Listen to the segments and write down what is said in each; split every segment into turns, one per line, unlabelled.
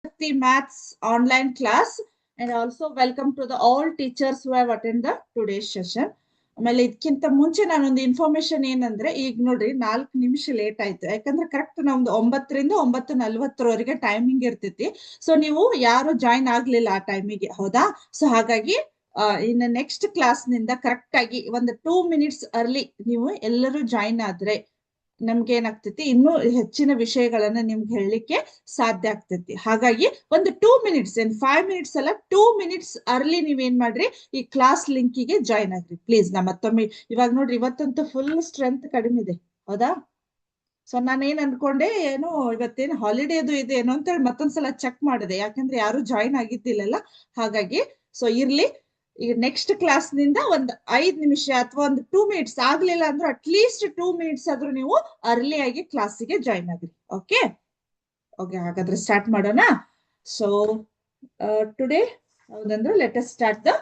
The Maths online class, and also welcome to the all teachers who have attended the today's session. ಆಮೇಲೆ ಇದಕ್ಕಿಂತ ಮುಂಚೆ ನಾನೊಂದು information ಏನಂದ್ರೆ, ಈಗ ನೋಡ್ರಿ 4 ನಿಮಿಷ ಲೇಟ್ ಆಯ್ತು. ಯಾಕಂದ್ರೆ ಕರೆಕ್ಟ್ ನಮ್ದು 9ರಿಂದ 9:40 ಟೈಮಿಂಗ್ ಇರ್ತೈತಿ. ಸೊ ನೀವು ಯಾರು ಜಾಯಿನ್ ಆಗ್ಲಿಲ್ಲ ಆ ಟೈಮಿಗೆ, ಹೌದಾ? ಸೊ ಹಾಗಾಗಿ ಇನ್ನು ನೆಕ್ಸ್ಟ್ ಕ್ಲಾಸ್ ನಿಂದ ಕರೆಕ್ಟ್ ಆಗಿ ಒಂದು 2 ಮಿನಿಟ್ಸ್ ಅರ್ಲಿ ನೀವು ಎಲ್ಲರೂ ಜಾಯಿನ್ ಆದ್ರೆ ನಮ್ಗೆ ಏನಾಗ್ತೈತಿ, ಇನ್ನೂ ಹೆಚ್ಚಿನ ವಿಷಯಗಳನ್ನ ನಿಮ್ಗೆ ಹೇಳಲಿಕ್ಕೆ ಸಾಧ್ಯ ಆಗ್ತೈತಿ. ಹಾಗಾಗಿ ಒಂದು 2 ಮಿನಿಟ್ಸ್, 5 ಮಿನಿಟ್ಸ್ ಅಲ್ಲ, 2 ಮಿನಿಟ್ಸ್ ಅರ್ಲಿ ನೀವೇನ್ ಮಾಡ್ರಿ, ಈ ಕ್ಲಾಸ್ ಲಿಂಕಿಗೆ ಜಾಯಿನ್ ಆಗ್ರಿ ಪ್ಲೀಸ್. ನಾ ಮತ್ತೊಮ್ಮೆ ಇವಾಗ ನೋಡ್ರಿ, ಇವತ್ತಂತೂ ಫುಲ್ ಸ್ಟ್ರೆಂತ್ ಕಡಿಮೆ ಇದೆ, ಹೌದಾ? ಸೊ ನಾನೇನ್ ಅನ್ಕೊಂಡೆ, ಏನು ಇವತ್ತೇನು ಹಾಲಿಡೇದು ಇದೆ ಏನೋ ಅಂತೇಳಿ ಮತ್ತೊಂದ್ಸಲ ಚೆಕ್ ಮಾಡಿದೆ, ಯಾಕಂದ್ರೆ ಯಾರು ಜಾಯಿನ್ ಆಗಿದ್ದಿಲ್ಲಲ್ಲ. ಹಾಗಾಗಿ ಸೊ ಇರ್ಲಿ, ಈಗ ನೆಕ್ಸ್ಟ್ ಕ್ಲಾಸ್ ನಿಂದ ಒಂದು 5 ನಿಮಿಷ ಅಥವಾ ಒಂದು 2 ಮಿನಿಟ್ಸ್ ಆಗ್ಲಿಲ್ಲ ಅಂದ್ರೆ ಅಟ್ಲೀಸ್ಟ್ 2 ಮಿನಿಟ್ಸ್ ಆದ್ರೂ ನೀವು ಅರ್ಲಿ ಆಗಿ ಕ್ಲಾಸಿಗೆ ಜಾಯಿನ್ ಆಗ್ರಿ. ಓಕೆ ಓಕೆ, ಹಾಗಾದ್ರೆ ಸ್ಟಾರ್ಟ್ ಮಾಡೋಣ. ಸೊ ಟುಡೇ ಹೌದಂದ್ರೆ let us start the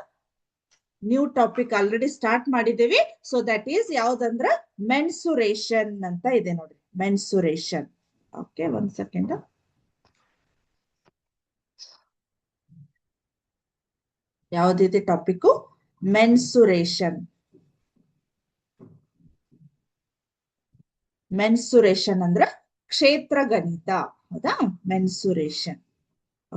new topic. Already start ಮಾಡಿದ್ದೇವೆ. ಸೊ ದಟ್ ಈಸ್ ಯಾವ್ದಂದ್ರ ಮೆನ್ಸುರೇಷನ್ ಅಂತ ಇದೆ ನೋಡ್ರಿ, ಮೆನ್ಸುರೇಷನ್. ಓಕೆ, ಒಂದ್ ಸೆಕೆಂಡ್. ಯಾವ್ದಿದೆ ಟಾಪಿಕ್? ಮೆನ್ಸುರೇಷನ್. ಮೆನ್ಸುರೇಷನ್ ಅಂದ್ರ ಕ್ಷೇತ್ರ ಗಣಿತ, ಹೌದಾ? ಮೆನ್ಸುರೇಷನ್.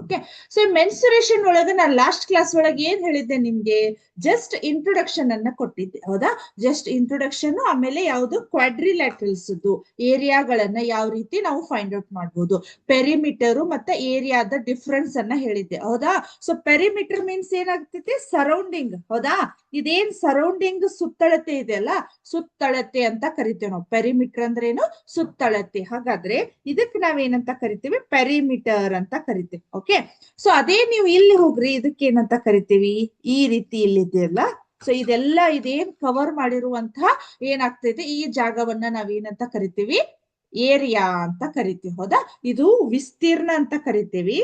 ಓಕೆ, ಸೊ ಮೆನ್ಸುರೇಷನ್ ಒಳಗೆ ನಾನು ಲಾಸ್ಟ್ ಕ್ಲಾಸ್ ಒಳಗೆ ಏನ್ ಹೇಳಿದ್ದೆ ನಿಮ್ಗೆ, ಜಸ್ಟ್ ಇಂಟ್ರೊಡಕ್ಷನ್ ಅನ್ನ ಕೊಟ್ಟಿದ್ದೆ, ಹೌದಾ? Just introduction. ಆಮೇಲೆ ಯಾವುದು ಕ್ವಾಡ್ರಿಲ್ಯಾಟ್ರಲ್ಸ್ ಏರಿಯಾಗಳನ್ನ ಯಾವ ರೀತಿ ನಾವು ಫೈಂಡ್ ಔಟ್ ಮಾಡ್ಬೋದು, ಪೆರಿಮೀಟರ್ ಮತ್ತೆ ಏರಿಯಾದ ಡಿಫ್ರೆನ್ಸ್ ಅನ್ನ ಹೇಳಿದ್ದೆ, ಹೌದಾ? ಸೊ ಪೆರಿಮೀಟರ್ ಮೀನ್ಸ್ ಏನಾಗ್ತೈತಿ, ಸರೌಂಡಿಂಗ್, ಹೌದಾ? ಇದೇನ್ ಸರೌಂಡಿಂಗ್ ಸುತ್ತಳತೆ ಇದೆಯಲ್ಲ, ಸುತ್ತಳತೆ ಅಂತ ಕರಿತೇವೆ ನಾವು. ಪೆರಿಮೀಟರ್ ಅಂದ್ರೆ ಏನು? ಸುತ್ತಳತೆ. ಹಾಗಾದ್ರೆ ಇದಕ್ಕೆ ನಾವೇನಂತ ಕರಿತೀವಿ? ಪೆರಿಮೀಟರ್ ಅಂತ ಕರಿತೀವಿ. ಓಕೆ, ಸೊ ಅದೇ ನೀವು ಇಲ್ಲಿ ಹೋಗ್ರಿ, ಇದಕ್ಕೆ ಏನಂತ ಕರಿತೀವಿ? ಈ ರೀತಿ ಇಲ್ಲಿದೆಯಲ್ಲ, ಸೊ ಇದೆಲ್ಲ ಇದೇನ್ ಕವರ್ ಮಾಡಿರುವಂತಹ ಏನಾಗ್ತೈತೆ, ಈ ಜಾಗವನ್ನ ನಾವೇನಂತ ಕರಿತೀವಿ? ಏರಿಯಾ ಅಂತ ಕರಿತೀವಿ, ಹೌದಾ? ಇದು ವಿಸ್ತೀರ್ಣ ಅಂತ ಕರಿತೀವಿ,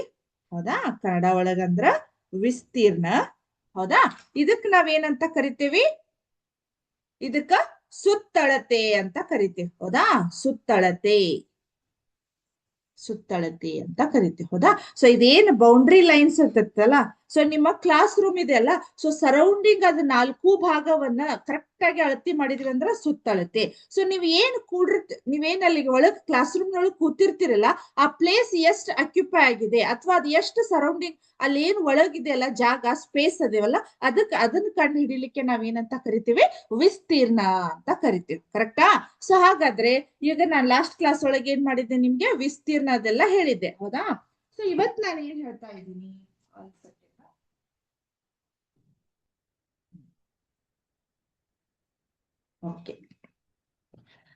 ಹೌದಾ? ಕನ್ನಡ ಒಳಗಂದ್ರ ವಿಸ್ತೀರ್ಣ, ಹೌದಾ? ಇದಕ್ ನಾವೇನಂತ ಕರಿತೀವಿ? ಇದಕ್ಕ ಸುತ್ತಳತೆ ಅಂತ ಕರಿತೀವಿ, ಹೌದಾ? ಸುತ್ತಳತೆ, ಸುತ್ತಳತೆ ಅಂತ ಕರಿತೀವಿ, ಹೌದಾ? ಸೊ ಇದೇನು ಬೌಂಡ್ರಿ ಲೈನ್ಸ್ ಇರ್ತೈತಲ್ಲ, ಸೊ ನಿಮ್ಮ ಕ್ಲಾಸ್ ರೂಮ್ ಇದೆ ಅಲ್ಲ, ಸೊ ಸರೌಂಡಿಂಗ್ ಅದ್ 4 ಭಾಗವನ್ನ ಕರೆಕ್ಟ್ ಆಗಿ ಅಳತಿ ಮಾಡಿದ್ರಿ ಅಂದ್ರ ಸುತ್ತಳತೆ. ಸೊ ನೀವ್ ಏನ್ ನೀವೇನ್ ಅಲ್ಲಿ ಒಳಗ್ ಕ್ಲಾಸ್ ರೂಮ್ ಒಳಗ್ ಕೂತಿರ್ತಿರಲ್ಲ, ಆ ಪ್ಲೇಸ್ ಎಷ್ಟು ಅಕ್ಯುಪೈ ಆಗಿದೆ ಅಥವಾ ಅದ್ ಎಷ್ಟು ಸರೌಂಡಿಂಗ್ ಅಲ್ಲಿ ಏನ್ ಒಳಗಿದೆಯಲ್ಲ ಜಾಗ, ಸ್ಪೇಸ್ ಅದೇವಲ್ಲ, ಅದನ್ನ ಕಂಡು ಹಿಡಿಲಿಕ್ಕೆ ನಾವೇನಂತ ಕರಿತೀವಿ? ವಿಸ್ತೀರ್ಣ ಅಂತ ಕರಿತೀವಿ. ಕರೆಕ್ಟಾ? ಸೊ ಹಾಗಾದ್ರೆ ಈಗ ನಾನ್ ಲಾಸ್ಟ್ ಕ್ಲಾಸ್ ಒಳಗೆ ಏನ್ ಮಾಡಿದ್ದೆ, ನಿಮ್ಗೆ ವಿಸ್ತೀರ್ಣ ಅದೆಲ್ಲ ಹೇಳಿದ್ದೆ, ಹೌದಾ? ಸೊ ಇವತ್ ನಾನು ಏನ್ ಹೇಳ್ತಾ ಇದ್ದೀನಿ, ಓಕೆ.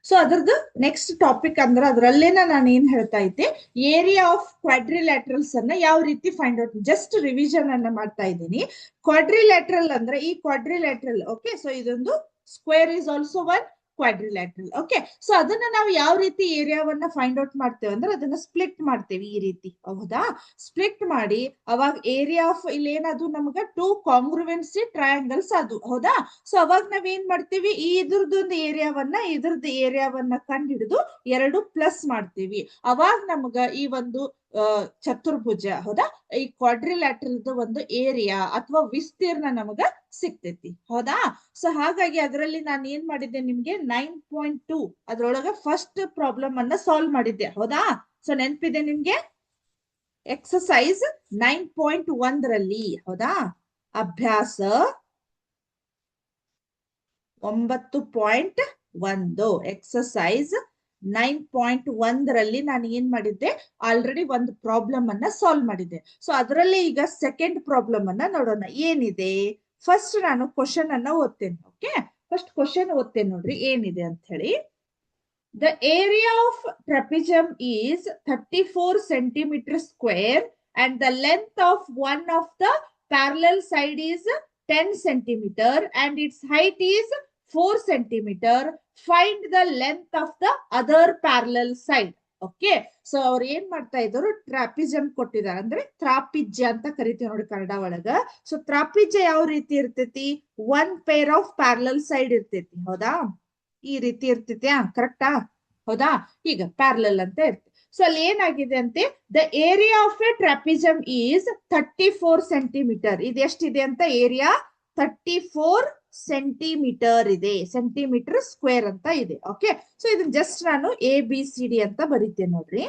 ಸೊ ಅದ್ರದ್ದು ನೆಕ್ಸ್ಟ್ ಟಾಪಿಕ್ ಅಂದ್ರೆ ಅದ್ರಲ್ಲೇನ ನಾನು ಏನ್ ಹೇಳ್ತಾ ಇದ್ದೆ, ಏರಿಯಾ ಆಫ್ ಕ್ವಾಡ್ರಿಲ್ಯಾಟ್ರಲ್ಸ್ ಅನ್ನ ಯಾವ ರೀತಿ ಫೈಂಡ್ ಔಟ್, ಜಸ್ಟ್ ರಿವಿಷನ್ ಅನ್ನ ಮಾಡ್ತಾ ಇದ್ದೀನಿ. ಕ್ವಾಡ್ರಿಲ್ಯಾಟ್ರಲ್ ಅಂದ್ರೆ ಈ ಕ್ವಾಡ್ರಿಲ್ಯಾಟ್ರಲ್, ಓಕೆ. ಸೊ ಇದೊಂದು square is also one quadrilateral. Okay, so ಅದನ್ನ ನಾವು ಯಾವ ರೀತಿ ಏರಿಯಾವನ್ನ ಫೈಂಡ್ ಔಟ್ ಮಾಡ್ತೇವೆ ಅಂದ್ರೆ ಅದನ್ನ ಸ್ಪ್ಲಿಟ್ ಮಾಡ್ತೇವೆ ಈ ರೀತಿ, ಹೌದಾ? ಸ್ಪ್ಲಿಟ್ ಮಾಡಿ ಅವಾಗ ಏರಿಯಾ ಆಫ್ ಇಲ್ಲಿ ಏನದು ನಮ್ಗ 2 ಕಾಂಗ್ರುವೆನ್ಸಿ ಟ್ರಯಾಂಗಲ್ಸ್ ಅದು, ಹೌದಾ? ಸೊ ಅವಾಗ ನಾವ್ ಏನ್ ಮಾಡ್ತೀವಿ, ಈ ಇದ್ರದೊಂದು ಏರಿಯಾವನ್ನ ಕಂಡು ಹಿಡಿದು 2 ಪ್ಲಸ್ ಮಾಡ್ತೀವಿ. ಅವಾಗ ನಮ್ಗ ಈ ಒಂದು ಚತುರ್ಭುಜ, ಹೌದಾ? ಈ ಕ್ವಾಡ್ರಿಲ್ಯಾಟ್ರಲ್ ಒಂದು ಏರಿಯಾ ಅಥವಾ ವಿಸ್ತೀರ್ಣ ನಮಗ ಸಿಗ್ತೈತಿ, ಹೌದಾ? ಸೊ ಹಾಗಾಗಿ ಅದರಲ್ಲಿ ನಾನು ಏನ್ ಮಾಡಿದ್ದೆ, ನಿಮ್ಗೆ 9.2 ಅದ್ರೊಳಗ ಫಸ್ಟ್ ಪ್ರಾಬ್ಲಮ್ ಅನ್ನ ಸಾಲ್ವ್ ಮಾಡಿದ್ದೆ, ಹೌದಾ? ಸೊ ನೆನ್ಪಿದೆ ನಿಮ್ಗೆ? ಎಕ್ಸಸೈಸ್ 9.1 ಹೌದಾ? ಅಭ್ಯಾಸ 9.1 ಎಕ್ಸಸೈಸ್ 9.1 ನಾನು ಏನ್ ಮಾಡಿದ್ದೆ, ಆಲ್ರೆಡಿ ಒಂದು ಪ್ರಾಬ್ಲಮ್ ಅನ್ನ ಸಾಲ್ವ್ ಮಾಡಿದ್ದೆ. ಸೊ ಅದರಲ್ಲಿ ಈಗ ಸೆಕೆಂಡ್ ಪ್ರಾಬ್ಲಮ್ ಅನ್ನ ನೋಡೋಣ. ಏನಿದೆ, ಫಸ್ಟ್ ನಾನು ಕ್ವಶನ್ ಅನ್ನ ಓದ್ತೇನೆ. ಓಕೆ, ಫಸ್ಟ್ ಕ್ವಶನ್ ಓದ್ತೇನೆ ನೋಡ್ರಿ, ಏನಿದೆ ಅಂತ ಹೇಳಿ. The area of trapezium is 34 centimeter square and the length of one of the parallel side is 10 centimeter and its height is 4 centimeter. Find the length of the other parallel side. Okay, so ಅವ್ರು ಏನ್ ಮಾಡ್ತಾ ಇದ್ರು, ಟ್ರಾಪಿಜಮ್ ಕೊಟ್ಟಿದ್ದಾರೆ, ಅಂದ್ರೆ ತ್ರಾಪಿಜ್ಯ ಅಂತ ಕರಿತೀವಿ ನೋಡಿ ಕನ್ನಡ ಒಳಗ. ಸೊ ತ್ರಾಪಿಜ್ಯ ಯಾವ ರೀತಿ ಇರ್ತೈತಿ, 1 ಪೇರ್ ಆಫ್ ಪ್ಯಾರಲಲ್ ಸೈಡ್ ಇರ್ತೈತಿ, ಹೌದಾ? ಈ ರೀತಿ ಇರ್ತೈತಿ, ಕರೆಕ್ಟಾ? ಹೌದಾ? ಈಗ ಪ್ಯಾರಲಲ್ ಅಂತ ಇರ್ತೈತಿ. ಸೊ ಅಲ್ಲಿ ಏನಾಗಿದೆ ಅಂತೆ, the area of a trapezium is 34 centimetre. ಇದು ಎಷ್ಟಿದೆ ಅಂತ ಏರಿಯಾ 34 ಸೆಂಟಿಮೀಟರ್ ಇದೆ, ಸೆಂಟಿಮೀಟರ್ ಸ್ಕ್ವೇರ್ ಅಂತ ಇದೆ. ಓಕೆ, ಸೊ ಇದನ್ನ ಜಸ್ಟ್ ನಾನು ABCD ಅಂತ ಬರೀತೇನೆ ನೋಡ್ರಿ.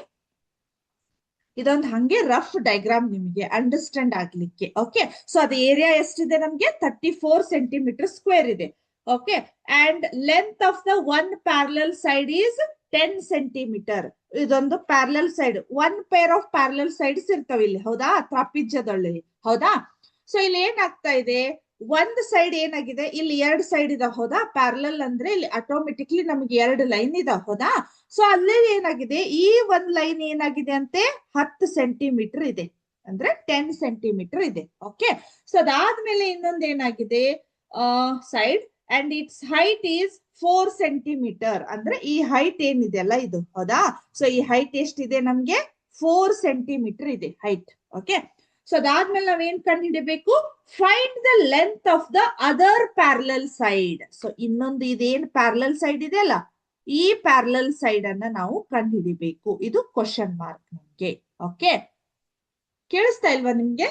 ಇದೊಂದು ಹಂಗೆ ರಫ್ ಡೈಗ್ರಾಮ್ ನಿಮಗೆ ಅಂಡರ್ಸ್ಟ್ಯಾಂಡ್ ಆಗ್ಲಿಕ್ಕೆ. ಓಕೆ, ಸೊ ಅದು ಏರಿಯಾ ಎಷ್ಟಿದೆ ನಮ್ಗೆ 34 ಸೆಂಟಿಮೀಟರ್ ಸ್ಕ್ವೇರ್ ಇದೆ. Okay, and length of the one parallel side is 10 centimetre. ಇದೊಂದು parallel side, one pair of parallel sides ಇರ್ತಾವ ಇಲ್ಲಿ, ಹೌದಾ, ತ್ರಾಪಿಜ್ಯದಲ್ಲಿ, ಹೌದಾ. ಸೊ ಇಲ್ಲಿ ಏನಾಗ್ತಾ ಇದೆ, ಒಂದ್ ಸೈಡ್ ಏನಾಗಿದೆ, ಇಲ್ಲಿ 2 ಸೈಡ್ ಇದಾವ, ಹೌದಾ. ಪ್ಯಾರಲಲ್ ಅಂದ್ರೆ ಇಲ್ಲಿ ಆಟೋಮೆಟಿಕ್ಲಿ ನಮ್ಗೆ 2 ಲೈನ್ ಇದಾವ, ಹೌದಾ. ಸೊ ಅಲ್ಲೇ ಏನಾಗಿದೆ, ಈ ಒಂದ್ ಲೈನ್ ಏನಾಗಿದೆ ಅಂತೆ 10 ಸೆಂಟಿಮೀಟರ್ ಇದೆ, ಅಂದ್ರೆ 10 ಸೆಂಟಿಮೀಟರ್ ಇದೆ. ಓಕೆ, ಸೊ ಅದಾದ್ಮೇಲೆ ಇನ್ನೊಂದ್ ಏನಾಗಿದೆ, side and it's height is 4 centimetre. ಅಂದ್ರೆ ಈ ಹೈಟ್ ಏನಿದೆಯಲ್ಲ ಇದು, ಹೌದಾ. ಸೊ ಈ ಹೈಟ್ ಎಷ್ಟಿದೆ ನಮ್ಗೆ 4 ಸೆಂಟಿಮೀಟರ್ ಇದೆ ಹೈಟ್. ಓಕೆ, ಸೊ ಅದಾದ್ಮೇಲೆ ನಾವೇನ್ ಕಂಡು ಹಿಡಿಬೇಕು, find the length of the other parallel side. So ಇನ್ನೊಂದು ಇದೇನ್ ಪ್ಯಾರಲಲ್ ಸೈಡ್ ಇದೆ ಅಲ್ಲ, ಈ ಪ್ಯಾರಲಲ್ ಸೈಡ್ ಅನ್ನ ನಾವು ಕಂಡು ಹಿಡಿಬೇಕು. ಇದು ಕ್ವಶನ್ ಮಾರ್ಕ್ ನಮ್ಗೆ. ಓಕೆ, ಕೇಳಿಸ್ತಾ ಇಲ್ವಾ ನಿಮ್ಗೆ?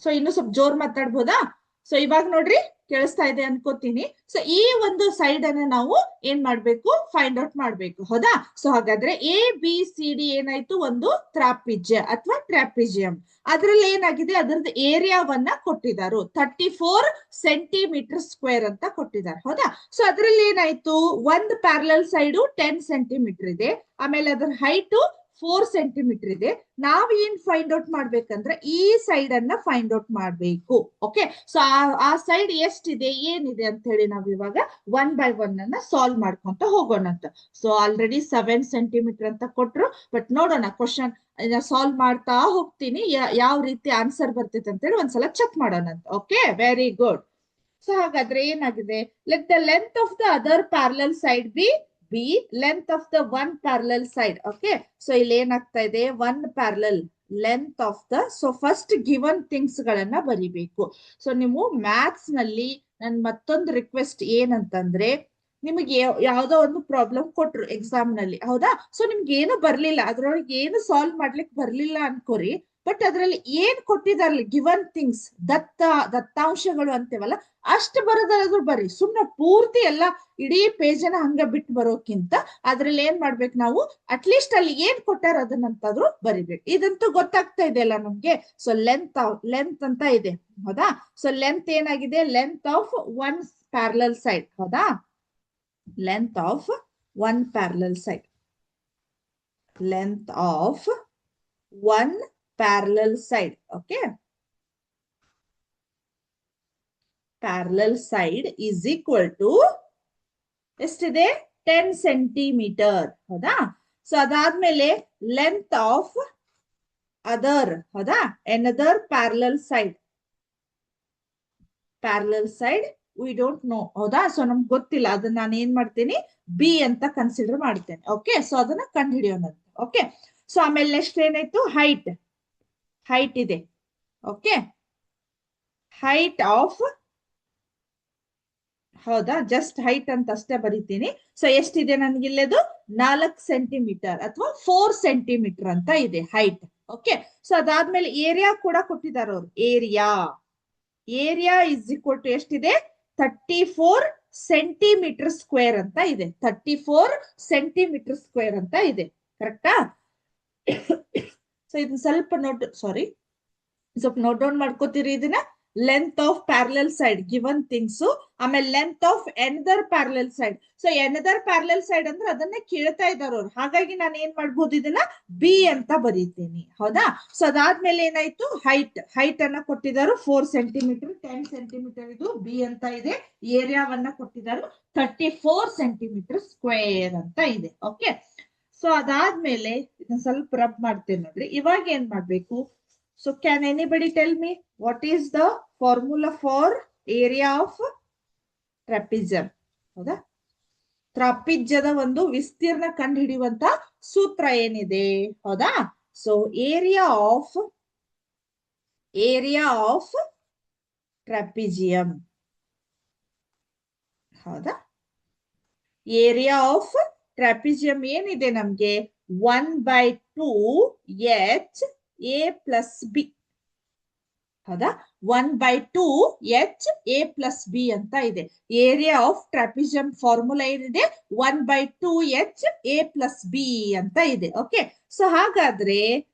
ಸೊ ಇನ್ನು ಸ್ವಲ್ಪ ಜೋರ್ ಮಾತಾಡ್ಬೋದಾ? ಸೊ ಇವಾಗ ನೋಡ್ರಿ ಕೇಳಿಸ್ತಾ ಇದೆ ಅನ್ಕೋತೀನಿ. ಸೊ ಈ ಒಂದು ಸೈಡ್ ಅನ್ನ ನಾವು ಏನ್ ಮಾಡ್ಬೇಕು, ಫೈಂಡ್ ಔಟ್ ಮಾಡ್ಬೇಕು, ಹೌದಾ. ಸೊ ಹಾಗಾದ್ರೆ ABCD ಏನಾಯ್ತು, ಒಂದು ತ್ರಾಪಿಜ್ಯ ಅಥವಾ ಟ್ರಾಪಿಜಿಯಂ. ಅದ್ರಲ್ಲಿ ಏನಾಗಿದೆ, ಅದರದ್ದು ಏರಿಯಾವನ್ನ ಕೊಟ್ಟಿದ್ದಾರೆ 34 ಸೆಂಟಿಮೀಟರ್ ಸ್ಕ್ವೇರ್ ಅಂತ ಕೊಟ್ಟಿದ್ದಾರೆ, ಹೌದಾ. ಸೊ ಅದ್ರಲ್ಲಿ ಏನಾಯ್ತು, ಒಂದು ಪ್ಯಾರಲಲ್ ಸೈಡ್ 10 ಸೆಂಟಿಮೀಟರ್ ಇದೆ, ಆಮೇಲೆ ಅದರ ಹೈಟ್ 4 ಸೆಂಟಿಮೀಟರ್ ಇದೆ. ನಾವ್ ಏನ್ ಫೈಂಡ್ ಔಟ್ ಮಾಡ್ಬೇಕಂದ್ರೆ ಈ ಸೈಡ್ ಅನ್ನ ಫೈಂಡ್ ಔಟ್ ಮಾಡ್ಬೇಕು. ಓಕೆ, ಸೊ ಆ ಸೈಡ್ ಎಷ್ಟಿದೆ ಏನಿದೆ ಅಂತ ಹೇಳಿ ನಾವ್ ಇವಾಗ 1 by 1 ಅನ್ನ ಸಾಲ್ವ್ ಮಾಡ್ಕೊಂತ ಹೋಗೋಣ ಅಂತ. ಸೊ ಆಲ್ರೆಡಿ 7 ಸೆಂಟಿಮೀಟರ್ ಅಂತ ಕೊಟ್ರು, ಬಟ್ ನೋಡೋಣ ಕ್ವಶನ್ ಸಾಲ್ವ್ ಮಾಡ್ತಾ ಹೋಗ್ತೀನಿ, ಯಾವ ರೀತಿ ಆನ್ಸರ್ ಬರ್ತೈತೆ ಅಂತ ಹೇಳಿ ಒಂದ್ಸಲ ಚೆಕ್ ಮಾಡೋಣ ಅಂತ. Okay, very good. ಸೊ ಹಾಗಾದ್ರೆ ಏನಾಗಿದೆ, let the length of the other parallel side B B, length of the one parallel side. Okay, so ಇಲ್ಲಿ ಏನಾಗ್ತಾ ಇದೆ, one parallel length of the, so first given things ಗಳನ್ನ ಬರಿಬೇಕು. So ನೀವು maths ನಲ್ಲಿ ನನ್ ಮತ್ತೊಂದು ರಿಕ್ವೆಸ್ಟ್ ಏನಂತಂದ್ರೆ, ನಿಮಗೆ ಯಾವ್ದೋ ಒಂದು ಪ್ರಾಬ್ಲಮ್ ಕೊಟ್ರು ಎಕ್ಸಾಮ್ ನಲ್ಲಿ, ಹೌದಾ. ಸೊ ನಿಮ್ಗೆ ಏನು ಬರ್ಲಿಲ್ಲ, ಅದ್ರೊಳಗೆ ಏನು ಸಾಲ್ವ್ ಮಾಡ್ಲಿಕ್ಕೆ ಬರ್ಲಿಲ್ಲ ಅನ್ಕೋರಿ, ಬಟ್ ಅದ್ರಲ್ಲಿ ಏನ್ ಕೊಟ್ಟಿದಾರಲ್ಲ ಗಿವನ್ ಥಿಂಗ್ಸ್, ದತ್ತಾಂಶಗಳು ಅಂತೇವಲ್ಲ, ಅಷ್ಟು ಬರೋದಾದ್ರೂ ಬರ್ರಿ. ಸುಮ್ನೆ ಪೂರ್ತಿ ಎಲ್ಲ ಇಡೀ ಪೇಜನ್ನ ಹಂಗ ಬಿಟ್ಟು ಬರೋಕ್ಕಿಂತ ಅದ್ರಲ್ಲಿ ಏನ್ ಮಾಡ್ಬೇಕು ನಾವು, ಅಟ್ಲೀಸ್ಟ್ ಅಲ್ಲಿ ಏನ್ ಕೊಟ್ಟಾರ ಅದನ್ನಂತಾದ್ರೂ ಬರಿಬೇಕು. ಇದಂತೂ ಗೊತ್ತಾಗ್ತಾ ಇದೆ ಅಲ್ಲ ನಮ್ಗೆ. ಸೊ ಲೆಂತ್ ಅಂತ ಇದೆ, ಹೌದಾ. ಸೊ ಲೆಂತ್ ಏನಾಗಿದೆ, length of one parallel side, ಹೌದಾ. Length of one parallel side, length of one parallel side. Okay, parallel side is equal to ಎಷ್ಟಿದೆ, 10 ಸೆಂಟಿಮೀಟರ್, ಹೌದಾ. ಸೊ ಅದಾದ್ಮೇಲೆ ಲೆಂತ್ ಆಫ್ ಅದರ್, ಹೌದಾ, another parallel side, parallel side we don't know, ಹೌದಾ. So ನಮ್ಗೆ ಗೊತ್ತಿಲ್ಲ, ಅದನ್ನ ನಾನು ಏನ್ ಮಾಡ್ತೀನಿ, B ಅಂತ ಕನ್ಸಿಡರ್ ಮಾಡ್ತೇನೆ. ಓಕೆ, ಸೊ ಅದನ್ನ ಕಂಡು ಹಿಡಿಯೋಣ. ಓಕೆ, ಸೊ ಆಮೇಲೆ ನೆಕ್ಸ್ಟ್ ಏನಾಯ್ತು, ಹೈಟ್ ಇದೆ. ಓಕೆ, ಹೈಟ್ ಆಫ್, ಹೌದಾ, ಜಸ್ಟ್ ಹೈಟ್ ಅಂತ ಅಷ್ಟೇ ಬರೀತೀನಿ. ಸೊ ಎಷ್ಟಿದೆ ನನ್ಗಿಲ್ಲದು 4 ಸೆಂಟಿಮೀಟರ್ ಅಥವಾ 4 ಸೆಂಟಿಮೀಟರ್ ಅಂತ ಇದೆ ಹೈಟ್. ಓಕೆ, ಸೊ ಅದಾದ್ಮೇಲೆ ಏರಿಯಾ ಕೂಡ ಕೊಟ್ಟಿದ್ದಾರೆ ಅವ್ರು. ಏರಿಯಾ ಇಸ್ ಈಕ್ವಲ್ ಟು ಎಷ್ಟಿದೆ, 34 ಸೆಂಟಿಮೀಟರ್ ಸ್ಕ್ವೇರ್ ಅಂತ ಇದೆ. 34 ಸೆಂಟಿಮೀಟರ್ ಸ್ಕ್ವೇರ್ ಅಂತ ಇದೆ, ಕರೆಕ್ಟಾ. ಸೊ ಇದನ್ನ ಸ್ವಲ್ಪ ನೋಟ್ ಡೌನ್ ಮಾಡ್ಕೋತೀರಿ ಇದನ್ನ. Length of parallel side given things, ಆಮೇಲೆ length of another parallel side. So another parallel side ಅಂದ್ರೆ ಅದನ್ನೇ ಕೇಳ್ತಾ ಇದ್ದಾರೆ ಅವ್ರು, ಹಾಗಾಗಿ ನಾನು ಏನ್ ಮಾಡ್ಬೋದು, ಇದನ್ನ B ಅಂತ ಬರೀತೀನಿ, ಹೌದಾ. ಸೊ ಅದಾದ್ಮೇಲೆ ಏನಾಯ್ತು, ಹೈಟ್ ಅನ್ನ ಕೊಟ್ಟಿದ್ದಾರೆ 4 ಸೆಂಟಿಮೀಟರ್, 10 ಸೆಂಟಿಮೀಟರ್, ಇದು B ಅಂತ ಇದೆ. ಏರಿಯಾವನ್ನ ಕೊಟ್ಟಿದ್ದಾರೆ 34 ಸೆಂಟಿಮೀಟರ್ ಸ್ಕ್ವೇರ್ ಅಂತ ಇದೆ. ಓಕೆ, ಸೊ ಅದಾದ್ಮೇಲೆ ಇದನ್ನ ಸ್ವಲ್ಪ ರಬ್ ಮಾಡ್ತೇನೆ ನೋಡ್ರಿ. ಇವಾಗ ಏನ್ ಮಾಡ್ಬೇಕು, so can anybody tell me what is the formula for area of trapezium? ಹೌದಾ, ತ್ರಾಪಿಜ್ಯದ ಒಂದು ವಿಸ್ತೀರ್ಣ ಕಂಡು ಹಿಡಿಯುವಂತ ಸೂತ್ರ ಏನಿದೆ, ಹೌದಾ. ಸೊ ಏರಿಯಾ ಆಫ್ ಟ್ರಾಪಿಜಿಯಂ, ಹೌದಾ. ಏರಿಯಾ ಆಫ್ ಟ್ರಾಪಿಜಿಯಂ ಏನಿದೆ ನಮ್ಗೆ 1/2 H A plus B. ಹೌದಾ 1/2 H A plus B ಅಂತ ಇದೆ. ಏರಿಯಾ ಆಫ್ ಟ್ರಾಪಿಜಿಯಂ ಫಾರ್ಮುಲಾ ಏನಿದೆ 1/2 H A plus B ಅಂತ ಇದೆ. ಓಕೆ, ಸೊ ಹಾಗಾದ್ರೆ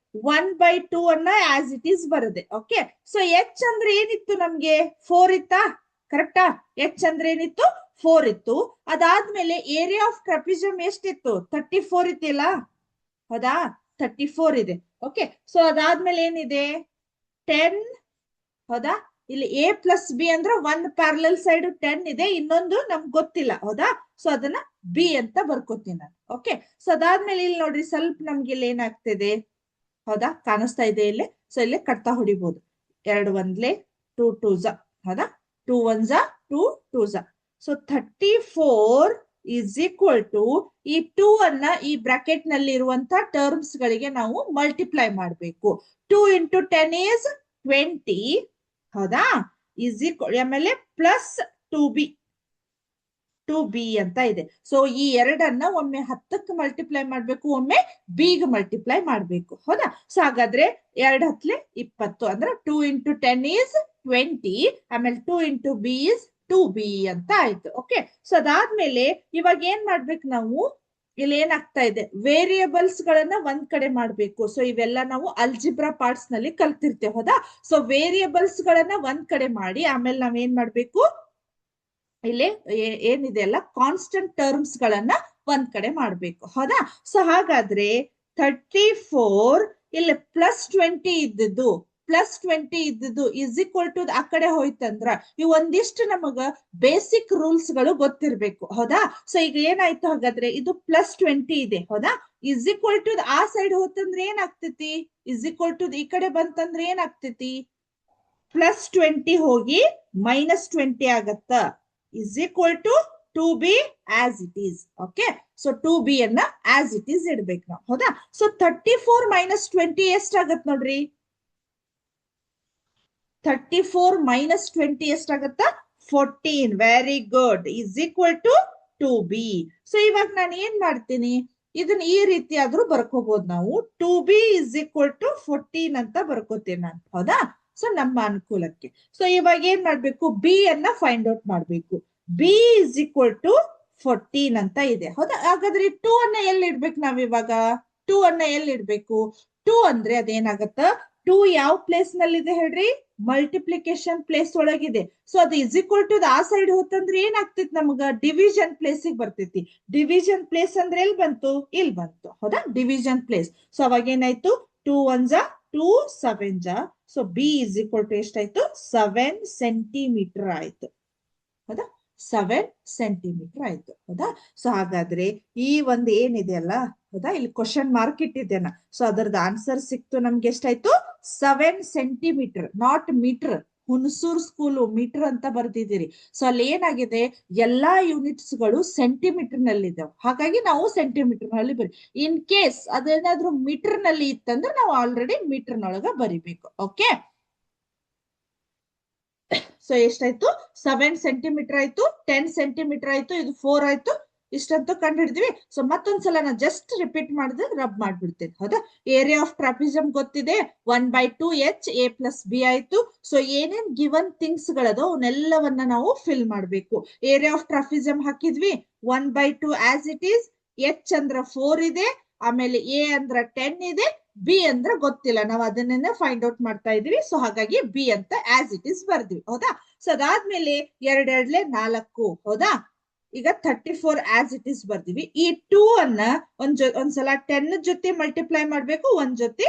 1/2 ಅನ್ನ ಆಸ್ ಇಟ್ ಈಸ್ ಬರುತ್ತೆ. ಓಕೆ, ಸೊ H ಅಂದ್ರೆ ಏನಿತ್ತು ನಮ್ಗೆ 4 ಇತ್ತಾ? ಕರೆಕ್ಟಾ? H ಅಂದ್ರೆ ಏನಿತ್ತು 4 ಇತ್ತು. ಅದಾದ್ಮೇಲೆ ಏರಿಯಾ ಆಫ್ ಟ್ರಾಪಿಜಿಯಂ ಎಷ್ಟಿತ್ತು 34 ಇತ್ತಿಲ್ಲ? ಹೌದಾ 34 ಇದೆ. ಓಕೆ, ಸೊ ಅದಾದ್ಮೇಲೆ ಏನಿದೆ 10. ಹೌದಾ, ಇಲ್ಲಿ A plus B ಅಂದ್ರೆ 1 ಪ್ಯಾರಲಲ್ ಸೈಡ್ 10 ಇದೆ, ಇನ್ನೊಂದು ನಮ್ಗೆ ಗೊತ್ತಿಲ್ಲ. ಹೌದಾ, ಸೊ ಅದನ್ನ B ಅಂತ ಬರ್ಕೋತೀನಿ ನಾನು. ಓಕೆ, ಸೊ ಅದಾದ್ಮೇಲೆ ಇಲ್ಲಿ ನೋಡ್ರಿ ಸ್ವಲ್ಪ ನಮ್ಗೆ ಇಲ್ಲಿ ಏನಾಗ್ತಿದೆ, ಹೌದಾ ಕಾಣಿಸ್ತಾ ಇದೆ ಇಲ್ಲಿ. ಸೊ ಇಲ್ಲಿ ಕಟ್ತಾ ಹೊಡಿಬಹುದು. 2 1 2 2 ಹೌದಾ 2 1 2 2 ಸೊ 34 is equal to ಈ 2 ಅನ್ನ ಈ ಬ್ರಾಕೆಟ್ ನಲ್ಲಿ ಇರುವಂತ ಟರ್ಮ್ಸ್ ಗಳಿಗೆ ನಾವು ಮಲ್ಟಿಪ್ಲೈ ಮಾಡಬೇಕು. 2 into 10 is 20. ಹೌದಾ, ಇಸ್ ಈಕ್ವಲ್ ಆಮೇಲೆ ಪ್ಲಸ್ 2b ಅಂತ ಇದೆ. ಸೊ ಈ ಎರಡನ್ನ ಒಮ್ಮೆ 10ಕ್ಕೆ ಮಲ್ಟಿಪ್ಲೈ ಮಾಡ್ಬೇಕು, ಒಮ್ಮೆ ಬಿಗೆ ಮಲ್ಟಿಪ್ಲೈ ಮಾಡ್ಬೇಕು. ಹೌದಾ, ಸೊ ಹಾಗಾದ್ರೆ 2 10 20 ಅಂದ್ರೆ 2 into 10 is 20. ಆಮೇಲೆ 2 into b is 2b ಅಂತ ಆಯ್ತು. ಓಕೆ, ಸೊ ಅದಾದ್ಮೇಲೆ ಇವಾಗ ಏನ್ ಮಾಡ್ಬೇಕು ನಾವು, ಇಲ್ಲಿ ಏನಾಗ್ತಾ ಇದೆ ವೇರಿಯೇಬಲ್ಸ್ ಗಳನ್ನ ಒಂದ್ ಕಡೆ ಮಾಡ್ಬೇಕು. ಸೊ ಇವೆಲ್ಲ ನಾವು ಅಲ್ಜಿಬ್ರಾ ಪಾರ್ಟ್ಸ್ ನಲ್ಲಿ ಕಲ್ತಿರ್ತೇವೆ. ಹೌದಾ, ಸೊ ವೇರಿಯೇಬಲ್ಸ್ ಗಳನ್ನ ಒಂದ್ ಕಡೆ ಮಾಡಿ ಆಮೇಲೆ ನಾವ್ ಏನ್ ಮಾಡ್ಬೇಕು, ಇಲ್ಲಿ ಏನಿದೆ ಅಲ್ಲ ಕಾನ್ಸ್ಟೆಂಟ್ ಟರ್ಮ್ಸ್ ಗಳನ್ನ ಒಂದ್ ಕಡೆ ಮಾಡ್ಬೇಕು. ಹೌದಾ, ಸೊ ಹಾಗಾದ್ರೆ 34 ಇಲ್ಲಿ +20 ಇದ್ದದ್ದು ಇಸ್ ಈಕ್ವಲ್ ಟು ಆ ಕಡೆ ಹೋಯ್ತಂದ್ರ ಇವ್ ಒಂದಿಷ್ಟು ನಮಗ ಬೇಸಿಕ್ ರೂಲ್ಸ್ ಗಳು ಗೊತ್ತಿರ್ಬೇಕು. ಹೌದಾ, ಸೊ ಈಗ ಏನಾಯ್ತು ಹಾಗಾದ್ರೆ ಇದು +20 ಇದೆ. ಹೌದಾ, ಇಸ್ ಈಕ್ವಲ್ ಟು ಆ ಸೈಡ್ ಹೋತಂದ್ರೆ ಏನಾಗ್ತೈತಿ, ಇಸ್ ಈಕ್ವಲ್ ಟು ಈ ಕಡೆ ಬಂತಂದ್ರೆ ಏನಾಗ್ತೈತಿ, +20 ಹೋಗಿ -20 ಆಗತ್ತ. is equal to 2b as it is. Okay, so 2b ಅನ್ನ as it is ಇಡ್ಬೇಕು ನಾವು. ಹೌದಾ, ಸೊ 34 - 20 ಎಷ್ಟಾಗತ್ ನೋಡ್ರಿ, 34 - 20 ಎಷ್ಟಾಗತ್ತ 14. Very good, is equal to 2b. So ಇವಾಗ ನಾನು ಏನ್ ಮಾಡ್ತೀನಿ, ಇದನ್ನ ಈ ರೀತಿ ಆದ್ರೂ ಬರ್ಕೋಬಹುದು ನಾವು. 2b is equal to 14 ಅಂತ ಬರ್ಕೋತೀನಿ ನಾನು. ಹೌದಾ, ಸೊ ನಮ್ಮ ಅನುಕೂಲಕ್ಕೆ. ಸೊ ಇವಾಗ ಏನ್ ಮಾಡ್ಬೇಕು, ಬಿ ಅನ್ನ ಫೈಂಡ್ ಔಟ್ ಮಾಡ್ಬೇಕು. ಬಿ ಇಸ್ ಈಕ್ವಲ್ ಟು 14 ಅಂತ ಇದೆ. ಹೌದಾ, ಹಾಗಾದ್ರೆ 2 ಅನ್ನ ಎಲ್ಲಿ ಇಡ್ಬೇಕು ನಾವ್ ಇವಾಗ, 2 ಅನ್ನ ಎಲ್ಲಿ ಇಡ್ಬೇಕು, 2 ಅಂದ್ರೆ ಅದೇನಾಗತ್ತ, 2 ಯಾವ ಪ್ಲೇಸ್ ನಲ್ಲಿ ಇದೆ ಹೇಳ್ರಿ, ಮಲ್ಟಿಪ್ಲಿಕೇಶನ್ ಪ್ಲೇಸ್ ಒಳಗಿದೆ. ಸೊ ಅದು ಇಸ್ ಈಕ್ವಲ್ ಟು ಆ ಸೈಡ್ ಹೋತಂದ್ರೆ ಏನಾಗ್ತೈತಿ ನಮಗ, ಡಿವಿಷನ್ ಪ್ಲೇಸ್ ಬರ್ತೈತಿ. ಡಿವಿಷನ್ ಪ್ಲೇಸ್ ಅಂದ್ರೆ ಎಲ್ಲಿ ಬಂತು, ಇಲ್ಲಿ ಬಂತು. ಹೌದಾ, ಡಿವಿಷನ್ ಪ್ಲೇಸ್. ಸೊ ಅವಾಗ ಏನಾಯ್ತು, 2 1 2 7 so B is equal to ಎಷ್ಟಾಯ್ತು, 7 ಸೆಂಟಿಮೀಟರ್ ಆಯ್ತು. ಹೌದಾ, 7 ಸೆಂಟಿಮೀಟರ್ ಆಯ್ತು. ಹೌದಾ, ಸೊ ಹಾಗಾದ್ರೆ ಈ ಒಂದು ಏನಿದೆ ಅಲ್ಲ, ಹೌದಾ ಇಲ್ಲಿ ಕ್ವಶನ್ ಮಾರ್ಕ್ ಇಟ್ಟಿದ್ದೇನ, ಸೊ ಅದರದ್ದು ಆನ್ಸರ್ ಸಿಕ್ತು ನಮ್ಗೆ. ಎಷ್ಟಾಯ್ತು, 7 centimetre, not metre. Hunsur school metre ಅಂತ ಬರ್ದಿದ್ದೀರಿ. ಸೊ ಅಲ್ಲಿ ಏನಾಗಿದೆ, ಎಲ್ಲಾ ಯೂನಿಟ್ಸ್ ಗಳು ಸೆಂಟಿಮೀಟರ್ ನಲ್ಲಿ ಇದಾವೆ, ಹಾಗಾಗಿ ನಾವು ಸೆಂಟಿಮೀಟರ್ ನಲ್ಲಿ ಬರಿ. ಇನ್ ಕೇಸ್ ಅದೇನಾದ್ರೂ ಮೀಟರ್ ನಲ್ಲಿ ಇತ್ತಂದ್ರೆ ನಾವು ಆಲ್ರೆಡಿ ಮೀಟರ್ ನೊಳಗ ಬರಿಬೇಕು. ಓಕೆ, ಸೊ ಎಷ್ಟಾಯ್ತು, 7 ಸೆಂಟಿಮೀಟರ್ ಆಯ್ತು, 10 ಸೆಂಟಿಮೀಟರ್ ಆಯ್ತು, ಇದು 4 ಆಯ್ತು, ಇಷ್ಟಂತೂ ಕಂಡು ಹಿಡಿದ್ವಿ. ಸೊ ಮತ್ತೊಂದ್ಸಲ ನಾ ಜಸ್ಟ್ ರಿಪೀಟ್ ಮಾಡಿದ್ರೆ ರಬ್ ಮಾಡ್ಬಿಡ್ತೇನೆ. ಹೌದಾ, ಏರಿಯಾ ಆಫ್ ಟ್ರಾಪಿಸಮ್ ಗೊತ್ತಿದೆ, 1/2 H A plus B ಆಯ್ತು. ಸೊ ಏನೇನ್ ಗಿವನ್ ಥಿಂಗ್ಸ್ ಗಳದ ಅವನ್ನೆಲ್ಲವನ್ನ ನಾವು ಫಿಲ್ ಮಾಡ್ಬೇಕು. ಏರಿಯಾ ಆಫ್ ಟ್ರಾಪಿಸಮ್ ಹಾಕಿದ್ವಿ, 1/2 ಆಸ್ ಇಟ್ ಈಸ್. H ಅಂದ್ರ 4 ಇದೆ, ಆಮೇಲೆ A ಅಂದ್ರ 10 ಇದೆ, ಬಿ ಅಂದ್ರೆ ಗೊತ್ತಿಲ್ಲ, ನಾವು ಅದನ್ನೇ ಫೈಂಡ್ ಔಟ್ ಮಾಡ್ತಾ ಇದೀವಿ. ಸೊ ಹಾಗಾಗಿ ಬಿ ಅಂತ ಆಸ್ ಇಟ್ ಇಸ್ ಬರ್ದ್ವಿ. ಹೌದಾ, ಸೊ ಅದಾದ್ಮೇಲೆ 2 2 4. ಹೌದಾ, ಈಗ 34 ಆಸ್ ಇಟ್ ಇಸ್ ಬರ್ದಿವಿ. ಈ 2 ಅನ್ನ ಒಂದ್ಸಲ 10 ಜೊತೆ ಮಲ್ಟಿಪ್ಲೈ ಮಾಡ್ಬೇಕು, ಒಂದ್ ಜೊತೆ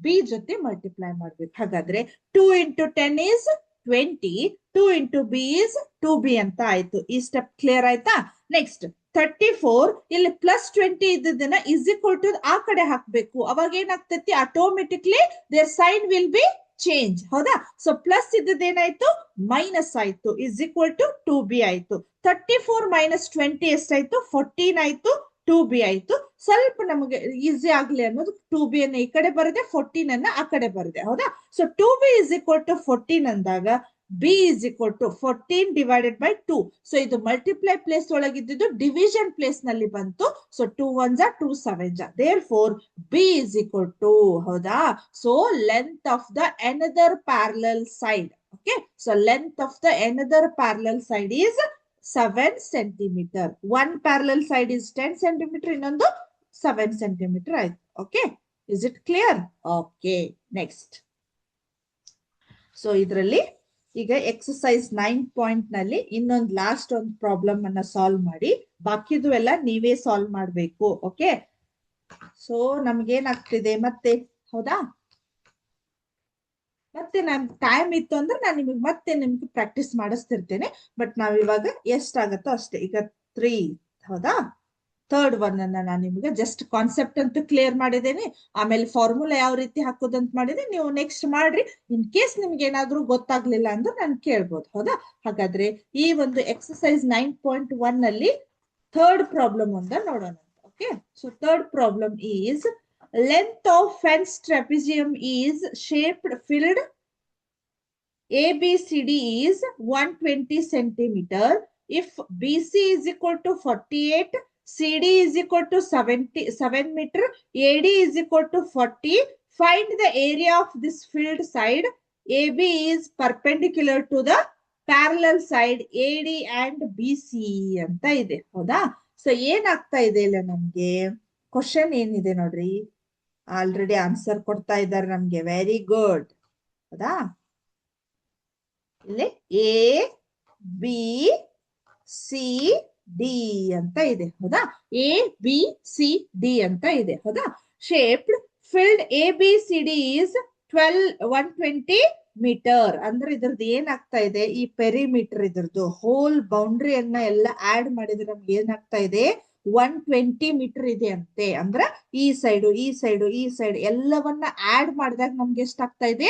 ಬಿ ಜೊತೆ ಮಲ್ಟಿಪ್ಲೈ ಮಾಡ್ಬೇಕು. ಹಾಗಾದ್ರೆ 2 into 10 is 20, 2 into b is 2b ಅಂತ ಆಯ್ತು. ಈ ಸ್ಟೆಪ್ ಕ್ಲಿಯರ್ ಆಯ್ತಾ? ನೆಕ್ಸ್ಟ್ 34 ಇಲ್ಲಿ +20 ಇದ್ದದನ್ನ ಇಸ್ ಈಕ್ವಲ್ ಟು ಆ ಕಡೆ ಹಾಕ್ಬೇಕು. ಅವಾಗ ಏನಾಗ್ತೈತಿ, automatically their sign will be change. ಹೌದಾ, ಸೊ ಪ್ಲಸ್ ಇದ್ದದೇನಾಯ್ತು, ಮೈನಸ್ ಆಯ್ತು, ಇಸ್ ಈಕ್ವಲ್ ಟು 2b ಆಯ್ತು. 34 - 20 ಎಷ್ಟಾಯ್ತು, 14 ಆಯ್ತು, 2b ಆಯ್ತು. ಸ್ವಲ್ಪ ನಮಗೆ ಈಸಿ ಆಗ್ಲಿ ಅನ್ನೋದು 2b ಅನ್ನ ಈ ಕಡೆ ಬರದೆ, 14 ಅನ್ನ ಆ ಕಡೆ ಬರದೆ. ಹೌದಾ, so 2b is equal to 14 ಅಂದಾಗ b is equal to 14 divided by 2. So ಇದು ಮಲ್ಟಿಪ್ಲೈ ಪ್ಲೇಸ್ ಒಳಗಿದ್ದು ಡಿವಿಷನ್ ಪ್ಲೇಸ್ ನಲ್ಲಿ ಬಂತು. So 2 1s 2 7s. therefore b is equal to, ಹೌದಾ, so length of the another parallel side. Okay, so length of the another parallel side is 7 centimeter. one parallel side is 10 centimeter, ಇನ್ನೊಂದು 7 centimeter ಆಯ್ತು. Okay, is it clear? Okay, next. So ಇದರಲ್ಲಿ ಈಗ exercise 9 ನಲ್ಲಿ ಇನ್ನೊಂದು last ಒಂದು problem ಅನ್ನ solve ಮಾಡಿ, ಬಾಕಿದು ಎಲ್ಲ ನೀವೇ ಸಾಲ್ವ್ ಮಾಡಬೇಕು. ಓಕೆ, ಸೊ ನಮ್ಗೇನಾಗ್ತಿದೆ ಮತ್ತೆ, ಹೌದಾ, ಮತ್ತೆ ನನ್ ಟೈಮ್ ಇತ್ತು ಅಂದ್ರೆ ನಾನು ನಿಮ್ಗೆ ಪ್ರಾಕ್ಟೀಸ್ ಮಾಡಿಸ್ತಿರ್ತೇನೆ. ಬಟ್ ನಾವ್ ಇವಾಗ ಎಷ್ಟಾಗತ್ತೋ ಅಷ್ಟೇ. ಈಗ 3, ಹೌದಾ, ಥರ್ಡ್ ಒನ್ ಅನ್ನ ನಾನು ನಿಮ್ಗೆ ಜಸ್ಟ್ ಕಾನ್ಸೆಪ್ಟ್ ಅಂತೂ ಕ್ಲಿಯರ್ ಮಾಡಿದ್ದೇನೆ. ಆಮೇಲೆ ಫಾರ್ಮುಲಾ ಯಾವ ರೀತಿ ಹಾಕೋದಂತ ಮಾಡಿದ್ರೆ ನೀವು ನೆಕ್ಸ್ಟ್ ಮಾಡ್ರಿ. ಇನ್ ಕೇಸ್ ನಿಮ್ಗೆ ಏನಾದ್ರೂ ಗೊತ್ತಾಗ್ಲಿಲ್ಲ ಅಂದ್ರೆ ನಾನು ಕೇಳ್ಬೋದು, ಹೌದಾ. ಹಾಗಾದ್ರೆ ಈ ಒಂದು ಎಕ್ಸರ್ಸೈಸ್ 9.1 ಅಲ್ಲಿ ಥರ್ಡ್ ಪ್ರಾಬ್ಲಮ್ ಒಂದ ನೋಡೋಣ. Okay, so third problem is length of fenced trapezium is shaped filled ABCD is 120 centimeter. If BC is equal to 48, CD is equal to 77 meter, AD is equal to 40. Find the area of this filled side. AB is perpendicular to the parallel side AD and BC ಅಂತ ಇದೆ, ಹೌದಾ. So ಏನಾಗ್ತಾ ಇದೆ ಇಲ್ಲ, ನಮ್ಗೆ question ಏನಿದೆ ನೋಡ್ರಿ, already answer ಕೊಡ್ತಾ ಇದ್ದಾರೆ ನಮ್ಗೆ. ವೆರಿ ಗುಡ್, ಹೌದಾ. ಇಲ್ಲಿ ಎ ಬಿ ಸಿ ಡಿ ಅಂತ ಇದೆ, ಹೌದಾ. ಎ ಬಿ ಸಿ ಡಿ ಅಂತ ಇದೆ, ಹೌದಾ. Shaped field A B C D is 120 metre. ಅಂದ್ರೆ ಇದ್ರದ್ದು ಏನಾಗ್ತಾ ಇದೆ, ಈ ಪೆರಿಮೀಟರ್ ಇದ್ರದ್ದು ಹೋಲ್ ಬೌಂಡ್ರಿಯನ್ನ ಎಲ್ಲ ಆಡ್ ಮಾಡಿದ್ರೆ ನಮ್ಗೆ ಏನಾಗ್ತಾ ಇದೆ, 120 ಮೀಟರ್ ಇದೆ ಅಂತೆ. ಅಂದ್ರ ಈ ಸೈಡು ಈ ಸೈಡು ಈ ಸೈಡ್ ಎಲ್ಲವನ್ನ ಆಡ್ ಮಾಡಿದಾಗ ನಮ್ಗೆ ಎಷ್ಟಾಗ್ತಾ ಇದೆ,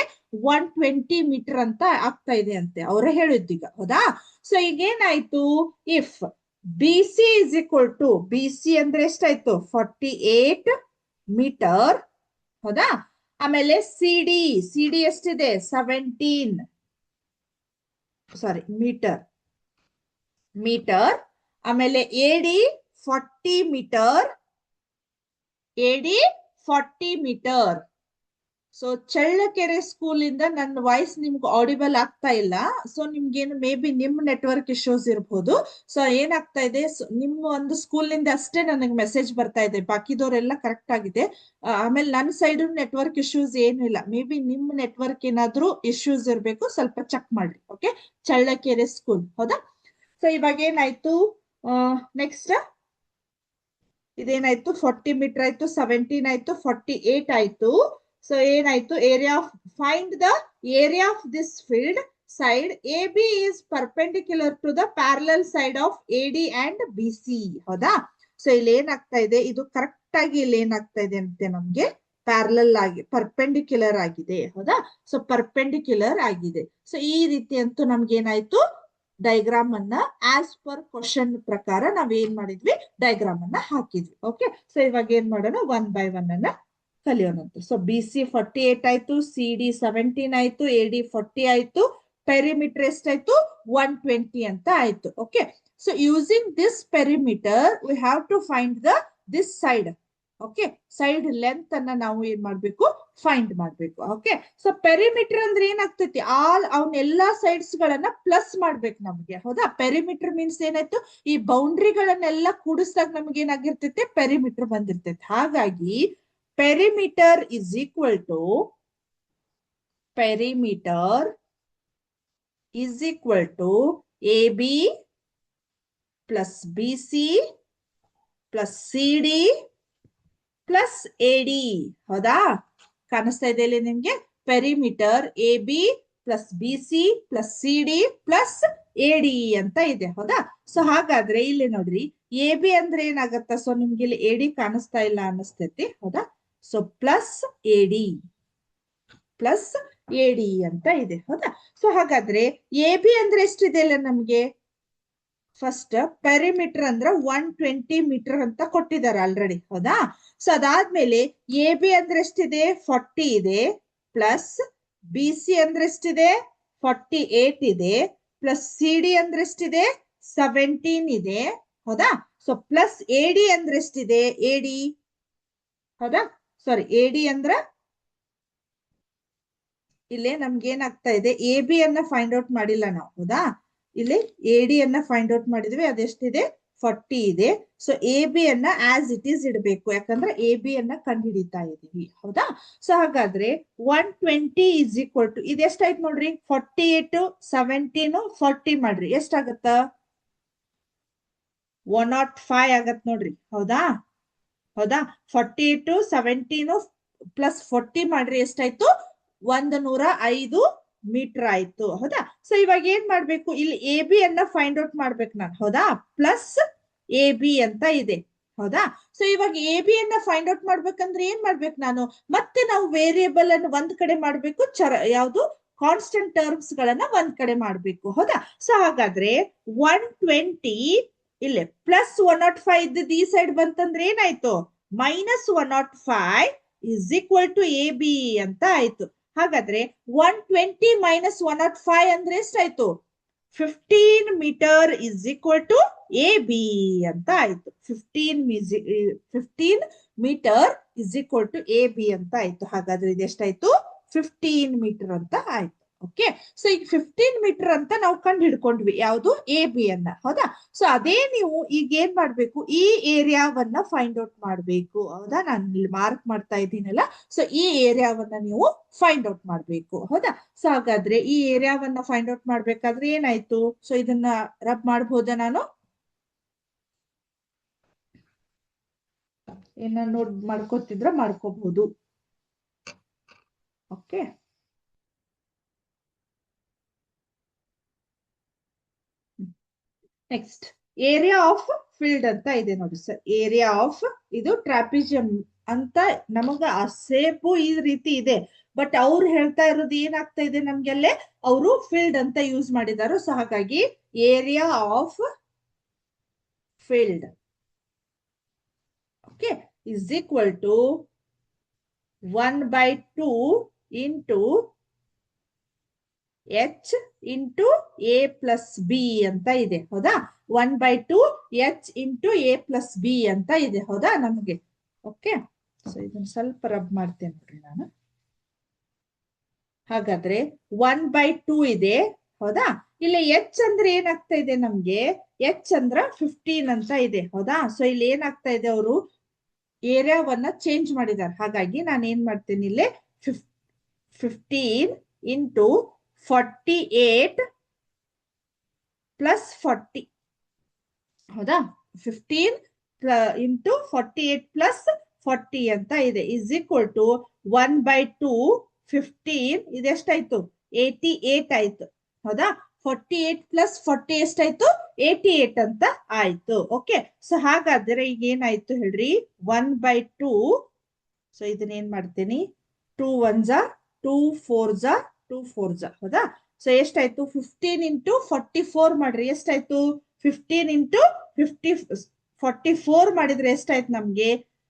120 ಮೀಟರ್ ಅಂತ ಆಗ್ತಾ ಇದೆ ಅಂತೆ, ಅವರೇ ಹೇಳಿದ್ದೀಗ, ಹೌದಾ. ಸೊ ಈಗ ಏನಾಯ್ತು, if B C is equal to, B C ಅಂದ್ರೆ ಎಷ್ಟಾಯ್ತು, 48 ಮೀಟರ್, ಹೌದಾ. ಆಮೇಲೆ ಸಿ ಡಿ ಎಷ್ಟಿದೆ, 17 ಮೀಟರ್. ಆಮೇಲೆ ಎಡಿ 40 ಮೀಟರ್, ಎಡಿ 40 ಮೀಟರ್. ಸೊ ಚಳ್ಳಕೆರೆ ಸ್ಕೂಲ್ ಇಂದ ನನ್ನ ವಾಯ್ಸ್ ನಿಮ್ಗೆ ಆಡಿಬಲ್ ಆಗ್ತಾ ಇಲ್ಲ. ಸೊ ನಿಮ್ಗೇನು ಮೇ ಬಿ ನಿಮ್ ನೆಟ್ವರ್ಕ್ ಇಶ್ಯೂಸ್ ಇರ್ಬೋದು. ಸೊ ಏನಾಗ್ತಾ ಇದೆ, ನಿಮ್ಮ ಒಂದು ಸ್ಕೂಲ್ ನಿಂದ ಅಷ್ಟೇ ನನಗೆ ಮೆಸೇಜ್ ಬರ್ತಾ ಇದೆ, ಬಾಕಿದವರೆಲ್ಲ ಕರೆಕ್ಟ್ ಆಗಿದೆ. ಆಮೇಲೆ ನನ್ನ ಸೈಡ್ ನೆಟ್ವರ್ಕ್ ಇಶ್ಯೂಸ್ ಏನು ಇಲ್ಲ. ಮೇ ಬಿ ನಿಮ್ ನೆಟ್ವರ್ಕ್ ಏನಾದ್ರೂ ಇಶ್ಯೂಸ್ ಇರ್ಬೇಕು, ಸ್ವಲ್ಪ ಚೆಕ್ ಮಾಡ್ರಿ. ಓಕೆ, ಚಳ್ಳಕೆರೆ ಸ್ಕೂಲ್, ಹೌದಾ. ಸೊ ಇವಾಗ ಏನಾಯ್ತು, ನೆಕ್ಸ್ಟ್ ಇದೇನಾಯ್ತು, 40 ಮೀಟರ್ ಆಯ್ತು, 17 ಆಯ್ತು, 48 ಆಯ್ತು. ಸೊ ಏನಾಯ್ತು, find the area of this field side A B is perpendicular to the parallel side of A D and B C, ಹೌದಾ. ಸೊ ಇಲ್ಲಿ ಏನಾಗ್ತಾ ಇದೆ, ಇದು ಕರೆಕ್ಟ್ ಆಗಿ ಇಲ್ಲಿ ಏನಾಗ್ತಾ ಇದೆ ಅಂತೆ, ನಮ್ಗೆ ಪ್ಯಾರಲಲ್ ಆಗಿ ಪರ್ಪೆಂಡಿಕ್ಯುಲರ್ ಆಗಿದೆ, ಹೌದಾ. ಸೊ ಪರ್ಪೆಂಡಿಕ್ಯುಲರ್ ಆಗಿದೆ. ಸೊ ಈ ರೀತಿ ಅಂತೂ ನಮ್ಗೆ ಏನಾಯ್ತು, ಡೈಗ್ರಾಮ್ ಅನ್ನ ಆಸ್ ಪರ್ ಕ್ವಶನ್ ಪ್ರಕಾರ ನಾವ್ ಏನ್ ಮಾಡಿದ್ವಿ, ಡೈಗ್ರಾಮ್ ಅನ್ನ ಹಾಕಿದ್ವಿ. ಓಕೆ, ಸೊ ಇವಾಗ ಏನ್ ಮಾಡೋಣ, 1 by 1 ಅನ್ನ ಕಲಿಯೋಣಂತೆ. ಸೊ ಬಿ ಸಿ 48 ಆಯ್ತು, ಸಿ ಡಿ 17 ಆಯ್ತು, ಎ ಡಿ 40 ಆಯ್ತು, ಪೆರಿಮೀಟರ್ ಎಷ್ಟಾಯ್ತು, 120 ಅಂತ ಆಯ್ತು. Okay, so using this perimeter we have to find this side. Okay, side length ಅನ್ನ ನಾವು ಏನ್ ಮಾಡ್ಬೇಕು, ಫೈಂಡ್ ಮಾಡ್ಬೇಕು. ಓಕೆ, ಸೊ ಪೆರಿಮೀಟರ್ ಅಂದ್ರೆ ಏನಾಗ್ತೈತಿ, ಅವನ್ನೆಲ್ಲಾ ಸೈಡ್ಸ್ ಗಳನ್ನ ಪ್ಲಸ್ ಮಾಡ್ಬೇಕು ನಮ್ಗೆ, ಹೌದಾ. ಪೆರಿಮೀಟರ್ ಮೀನ್ಸ್ ಏನಾಯ್ತು, ಈ ಬೌಂಡ್ರಿಗಳನ್ನೆಲ್ಲ ಕೂಡಿಸಿದಾಗ ನಮ್ಗೆ ಏನಾಗಿರ್ತೈತೆ, ಪೆರಿಮೀಟರ್ ಬಂದಿರ್ತೈತೆ. ಹಾಗಾಗಿ perimeter is equal to A B plus B C plus C D plus A D, ಹೌದಾ. ಕಾಣಿಸ್ತಾ ಇದೆ ಇಲ್ಲಿ ನಿಮ್ಗೆ, perimeter A B plus B C plus C D plus A D ಅಂತ ಇದೆ, ಹೌದಾ. ಸೊ ಹಾಗಾದ್ರೆ ಇಲ್ಲಿ ನೋಡ್ರಿ, ಎ ಬಿ ಅಂದ್ರೆ ಏನಾಗತ್ತ, ಸೊ ನಿಮ್ಗೆ ಇಲ್ಲಿ ಎ ಡಿ ಕಾಣಿಸ್ತಾ ಇಲ್ಲ ಅನಿಸ್ತೈತಿ, ಹೌದಾ. ಸೊ ಪ್ಲಸ್ ಎ ಡಿ ಅಂತ ಇದೆ, ಹೌದಾ. ಸೊ ಹಾಗಾದ್ರೆ ಎ ಬಿ ಅಂದ್ರೆ ಎಷ್ಟಿದೆ ಇಲ್ಲ ನಮ್ಗೆ, ಫಸ್ಟ್ ಪೆರಿಮೀಟರ್ ಅಂದ್ರೆ 120 ಮೀಟರ್ ಅಂತ ಕೊಟ್ಟಿದ್ದಾರೆ ಆಲ್ರೆಡಿ, ಹೌದಾ. ಸೊ ಅದಾದ್ಮೇಲೆ ಎ ಬಿ ಅಂದ್ರೆ ಎಷ್ಟಿದೆ, 40 ಇದೆ, ಪ್ಲಸ್ ಬಿ ಸಿ ಅಂದ್ರೆ ಎಷ್ಟಿದೆ, 48 ಇದೆ, ಪ್ಲಸ್ ಸಿ ಡಿ ಅಂದ್ರೆ ಎಷ್ಟಿದೆ 17 ಇದೆ, ಹೌದಾ. ಸೊ ಪ್ಲಸ್ ಎ ಡಿ ಅಂದ್ರೆ ಎಷ್ಟಿದೆ, ಎ ಡಿ, ಹೌದಾ. ಸಾರಿ, ಎ ಡಿ ಅಂದ್ರ ಇಲ್ಲಿ ನಮ್ಗೆ ಏನಾಗ್ತಾ ಇದೆ, ಎ ಬಿ ಅನ್ನ ಫೈಂಡ್ ಔಟ್ ಮಾಡಿಲ್ಲ ನಾವು, ಹೌದಾ. ಇಲ್ಲಿ ಎ ಡಿ ಅನ್ನ ಫೈಂಡ್ ಔಟ್ ಮಾಡಿದ್ವಿ, ಅದೆಷ್ಟಿದೆ 40 ಇದೆ. ಸೊ ಎ ಬಿ ಅನ್ನ ಆಸ್ ಇಟ್ ಈಸ್ ಇಡಬೇಕು, ಯಾಕಂದ್ರೆ ಎ ಬಿ ಅನ್ನ ಕಂಡು ಹಿಡಿತಾ ಇದೀವಿ, ಹೌದಾ. ಸೊ ಹಾಗಾದ್ರೆ 120 ಇಸ್ ಈಕ್ವಲ್ ಟು ಇದೆಷ್ಟಾಯ್ತು ನೋಡ್ರಿ, 48 17 40 ಮಾಡ್ರಿ, ಎಷ್ಟಾಗತ್ತ 105 ಆಗತ್ ನೋಡ್ರಿ, ಹೌದಾ. ಹೌದಾ, 48 17 ಪ್ಲಸ್ 40 ಮಾಡ್ರಿ, ಎಷ್ಟಾಯ್ತು 105 ಮೀಟರ್ ಆಯ್ತು, ಹೌದಾ. ಸೊ ಇವಾಗ ಏನ್ ಮಾಡ್ಬೇಕು, ಇಲ್ಲಿ ಎ ಬಿ ಅನ್ನ ಫೈಂಡ್ ಔಟ್ ಮಾಡ್ಬೇಕು ನಾನು, ಹೌದಾ. ಪ್ಲಸ್ ಎ ಬಿ ಅಂತ ಇದೆ, ಹೌದಾ. ಸೊ ಇವಾಗ ಎ ಬಿ ಅನ್ನ ಫೈಂಡ್ ಔಟ್ ಮಾಡ್ಬೇಕಂದ್ರೆ ಏನ್ ಮಾಡ್ಬೇಕು ನಾನು, ಮತ್ತೆ ನಾವು ವೇರಿಯೇಬಲ್ ಅನ್ನು ಒಂದ್ ಕಡೆ ಮಾಡ್ಬೇಕು, ಯಾವುದು ಕಾನ್ಸ್ಟೆಂಟ್ ಟರ್ಮ್ಸ್ ಗಳನ್ನ ಒಂದ್ ಕಡೆ ಮಾಡ್ಬೇಕು, ಹೌದಾ. ಸೊ ಹಾಗಾದ್ರೆ 120 ಇಲ್ಲಿ ಪ್ಲಸ್ 105 ಇದ್ದದ್ದು ಈ ಸೈಡ್ ಬಂತಂದ್ರೆ ಏನಾಯ್ತು, minus 105 is equal to A B ಅಂತ ಆಯ್ತು. ಹಾಗಾದ್ರೆ 120 ಮೈನಸ್ 105 ಅಂದ್ರೆ ಎಷ್ಟಾಯ್ತು, 15 metre is equal to A B ಅಂತ ಆಯ್ತು. 15 metre is equal to A B ಅಂತ ಆಯ್ತು. ಹಾಗಾದ್ರೆ ಇದೆಷ್ಟಾಯ್ತು 15 ಮೀಟರ್ ಅಂತ ಆಯ್ತು. ಓಕೆ, ಸೊ ಈಗ 15 ಮೀಟರ್ ಅಂತ ನಾವು ಕಂಡು ಹಿಡ್ಕೊಂಡ್ವಿ, ಯಾವುದು ಎ ಬಿ ಅನ್ನ, ಹೌದಾ. ಸೊ ಅದೇ ನೀವು ಈಗ ಏನ್ ಮಾಡ್ಬೇಕು, ಈ ಏರಿಯಾವನ್ನ ಫೈಂಡ್ ಔಟ್ ಮಾಡ್ಬೇಕು, ಹೌದಾ. ನಾನು ಇಲ್ಲಿ ಮಾರ್ಕ್ ಮಾಡ್ತಾ ಇದ್ದೀನಲ್ಲ, ಸೊ ಈ ಏರಿಯಾವನ್ನ ನೀವು ಫೈಂಡ್ ಔಟ್ ಮಾಡ್ಬೇಕು, ಹೌದಾ. ಸೊ ಹಾಗಾದ್ರೆ ಈ ಏರಿಯಾವನ್ನ ಫೈಂಡ್ ಔಟ್ ಮಾಡ್ಬೇಕಾದ್ರೆ ಏನಾಯ್ತು, ಸೊ ಇದನ್ನ ರಬ್ ಮಾಡ್ಬೋದಾ ನಾನು, ಏನ ನೋಡ್ ಮಾಡ್ಕೋತಿದ್ರ ಮಾಡ್ಕೋಬಹುದು. Okay, next area of field ಅಂತ ಇದೆ ನೋಡಿ ಸರ್. ಏರಿಯಾ ಆಫ್ ಇದು ಟ್ರಾಪಿಜಿಯಂ ಅಂತ ನಮಗ ಆ ಸೇಪು ಈ ರೀತಿ ಇದೆ, ಬಟ್ ಅವ್ರು ಹೇಳ್ತಾ ಇರೋದು ಏನಾಗ್ತಾ ಇದೆ ನಮ್ಗೆಲ್ಲೇ, ಅವರು ಫೀಲ್ಡ್ ಅಂತ ಯೂಸ್ ಮಾಡಿದಾರು. ಸೊ ಹಾಗಾಗಿ area of field okay is equal to 1/2 into H into A plus B ಅಂತ ಇದೆ, ಹೌದಾ. 1/2 H into A plus B ಅಂತ ಇದೆ, ಹೌದಾ ನಮಗೆ. ಓಕೆ, ಸೊ ಇದನ್ನ ಸ್ವಲ್ಪ ರಬ್ ಮಾಡ್ತೇನೆ ನೋಡ್ರಿ ನಾನು. ಹಾಗಾದ್ರೆ 1/2 ಇದೆ, ಹೌದಾ. ಇಲ್ಲಿ ಎಚ್ ಅಂದ್ರೆ ಏನಾಗ್ತಾ ಇದೆ ನಮ್ಗೆ, ಎಚ್ ಅಂದ್ರ 15 ಅಂತ ಇದೆ, ಹೌದಾ. ಸೊ ಇಲ್ಲಿ ಏನಾಗ್ತಾ ಇದೆ, ಅವರು ಏರಿಯಾವನ್ನ ಚೇಂಜ್ ಮಾಡಿದ್ದಾರೆ. ಹಾಗಾಗಿ ನಾನು ಏನ್ ಮಾಡ್ತೇನೆ ಇಲ್ಲಿ 15 ಇಂಟು 48 ಪ್ಲಸ್ 40, ಹೌದಾ. 15 ಇಂಟು 48 ಪ್ಲಸ್ 40 ಅಂತ ಇದೆ, ಇಸ್ ಈಕ್ವಲ್ ಟು 1/2 15 ಇದೆಷ್ಟಾಯ್ತು 88 ಆಯ್ತು, ಹೌದಾ. 48 ಪ್ಲಸ್ 40 ಎಷ್ಟಾಯ್ತು 88 ಅಂತ ಆಯ್ತು. ಓಕೆ, ಸೊ ಹಾಗಾದ್ರೆ ಈಗ ಏನಾಯ್ತು ಹೇಳ್ರಿ, 1/2, ಸೊ ಇದನ್ನ ಏನ್ ಮಾಡ್ತೀನಿ, 2 1s 2 4s 2 4s, ಹೌದಾ. ಸೊ ಎಷ್ಟಾಯ್ತು 15 ಇಂಟು 44 ಮಾಡ್ರಿ, ಎಷ್ಟಾಯ್ತು 15 ಇಂಟು 44 ಮಾಡಿದ್ರೆ ಎಷ್ಟಾಯ್ತು ನಮ್ಗೆ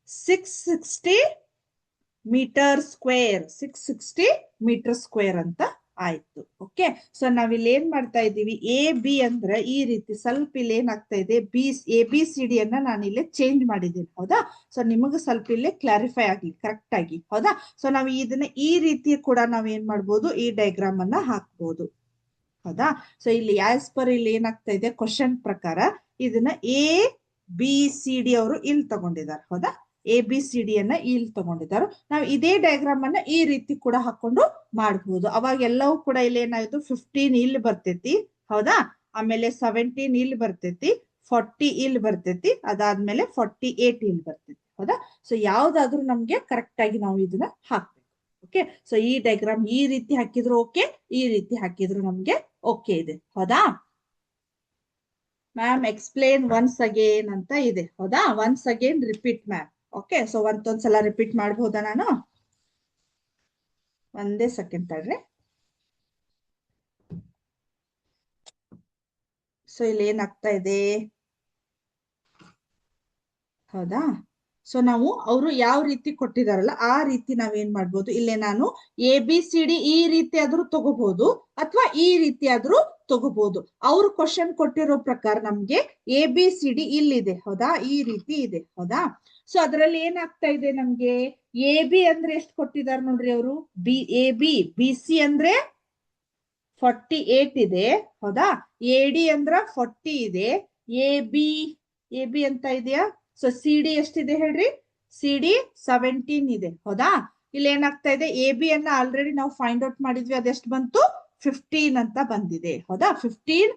660 ಮೀಟರ್ ಸ್ಕ್ವೇರ್, 660 ಮೀಟರ್ ಸ್ಕ್ವೇರ್ ಅಂತ ಆಯ್ತು. ಓಕೆ, ಸೊ ನಾವಿಲ್ಲಿ ಏನ್ ಮಾಡ್ತಾ ಇದ್ದೀವಿ, ಎ ಬಿ ಅಂದ್ರೆ ಈ ರೀತಿ ಸ್ವಲ್ಪ ಇಲ್ಲಿ ಏನಾಗ್ತಾ ಇದೆ, ಎ ಬಿ ಸಿ ಡಿ ಅನ್ನ ನಾನು ಇಲ್ಲಿ ಚೇಂಜ್ ಮಾಡಿದ್ದೀನಿ, ಹೌದಾ. ಸೊ ನಿಮಗೆ ಸ್ವಲ್ಪ ಇಲ್ಲಿ ಕ್ಲಾರಿಫೈ ಆಗ್ಲಿ ಕರೆಕ್ಟ್ ಆಗಿ, ಹೌದಾ. ಸೊ ನಾವು ಇದನ್ನ ಈ ರೀತಿ ಕೂಡ ನಾವ್ ಏನ್ ಮಾಡ್ಬೋದು, ಈ ಡಯಾಗ್ರಾಮ್ ಅನ್ನ ಹಾಕ್ಬೋದು, ಹೌದಾ. ಸೊ ಇಲ್ಲಿ ಆಸ್ ಪರ್ ಇಲ್ಲಿ ಏನಾಗ್ತಾ ಇದೆ ಕ್ವಶನ್ ಪ್ರಕಾರ ಇದನ್ನ ಎ ಬಿ ಸಿ ಡಿ ಅವರು ಇಲ್ಲಿ ತಗೊಂಡಿದ್ದಾರೆ, ಹೌದಾ. ಎ ಬಿ ಸಿ ಡಿ ಅನ್ನ ಇಲ್ಲಿ ತಗೊಂಡಿದ್ದಾರೆ. ನಾವು ಇದೇ ಡಯಾಗ್ರಾಮ್ ಅನ್ನ ಈ ರೀತಿ ಕೂಡ ಹಾಕೊಂಡು ಮಾಡಬಹುದು. ಅವಾಗ ಎಲ್ಲವೂ ಕೂಡ ಇಲ್ಲಿ ಏನಾಯ್ತು 15 ಇಲ್ಲಿ ಬರ್ತೈತಿ, ಹೌದಾ. ಆಮೇಲೆ 17 ಇಲ್ಲಿ ಬರ್ತೈತಿ, 40 ಇಲ್ಲಿ ಬರ್ತೈತಿ, ಅದಾದ್ಮೇಲೆ 48 ಇಲ್ಲಿ ಬರ್ತೈತಿ, ಹೌದಾ. ಸೊ ಯಾವ್ದಾದ್ರು ನಮ್ಗೆ ಕರೆಕ್ಟ್ ಆಗಿ ನಾವು ಇದನ್ನ ಹಾಕ್ಬೇಕು. ಓಕೆ, ಸೊ ಈ ಡಯಾಗ್ರಾಮ್ ಈ ರೀತಿ ಹಾಕಿದ್ರು ಓಕೆ, ಈ ರೀತಿ ಹಾಕಿದ್ರು ನಮ್ಗೆ ಓಕೆ ಇದೆ, ಹೌದಾ. ಮ್ಯಾಮ್ ಎಕ್ಸ್ಪ್ಲೇನ್ ಒನ್ಸ್ ಅಗೇನ್ ಅಂತ ಇದೆ, ಹೌದಾ. Once again repeat ma'am. Okay, so ಒಂದ್ಸಲ ರಿಪೀಟ್ ಮಾಡಬಹುದಾ ನಾನು, ಒಂದೇ ಸೆಕೆಂಡ್ ತಡ್ರಿ. ಸೊ ಇಲ್ಲಿ ಏನಾಗ್ತಾ ಇದೆ, ಹೌದಾ. ಸೊ ನಾವು ಅವರು ಯಾವ ರೀತಿ ಕೊಟ್ಟಿದಾರಲ್ಲ ಆ ರೀತಿ ನಾವೇನ್ ಮಾಡ್ಬೋದು, ಇಲ್ಲೇ ನಾನು ABCD ಈ ರೀತಿ ಆದ್ರೂ ತಗೋಬಹುದು ಅಥವಾ ಈ ರೀತಿ ಆದ್ರೂ ತಗೋಬಹುದು. ಅವ್ರು ಕ್ವಶನ್ ಕೊಟ್ಟಿರೋ ಪ್ರಕಾರ ನಮ್ಗೆ ABCD ಇಲ್ಲಿದೆ ಹೌದಾ, ಈ ರೀತಿ ಇದೆ ಹೌದಾ. ಸೊ ಅದರಲ್ಲಿ ಏನಾಗ್ತಾ ಇದೆ ನಮ್ಗೆ, AB ಅಂದ್ರೆ ಎಷ್ಟು ಕೊಟ್ಟಿದ್ದಾರೆ ನೋಡ್ರಿ ಅವರು, BC ಅಂದ್ರೆ 48 ಇದೆ ಹೌದಾ, AD ಅಂದ್ರ 40 ಇದೆ, AB ಅಂತ ಇದೆಯಾ. ಸೊ CD ಎಷ್ಟಿದೆ ಹೇಳ್ರಿ, CD 17 ಇದೆ ಹೌದಾ. ಇಲ್ಲಿ ಏನಾಗ್ತಾ ಇದೆ, AB ಅನ್ನ ಆಲ್ರೆಡಿ ನಾವು ಫೈಂಡ್ ಔಟ್ ಮಾಡಿದ್ವಿ, ಅದೆಷ್ಟು ಬಂತು 15 ಅಂತ ಬಂದಿದೆ ಹೌದಾ, 15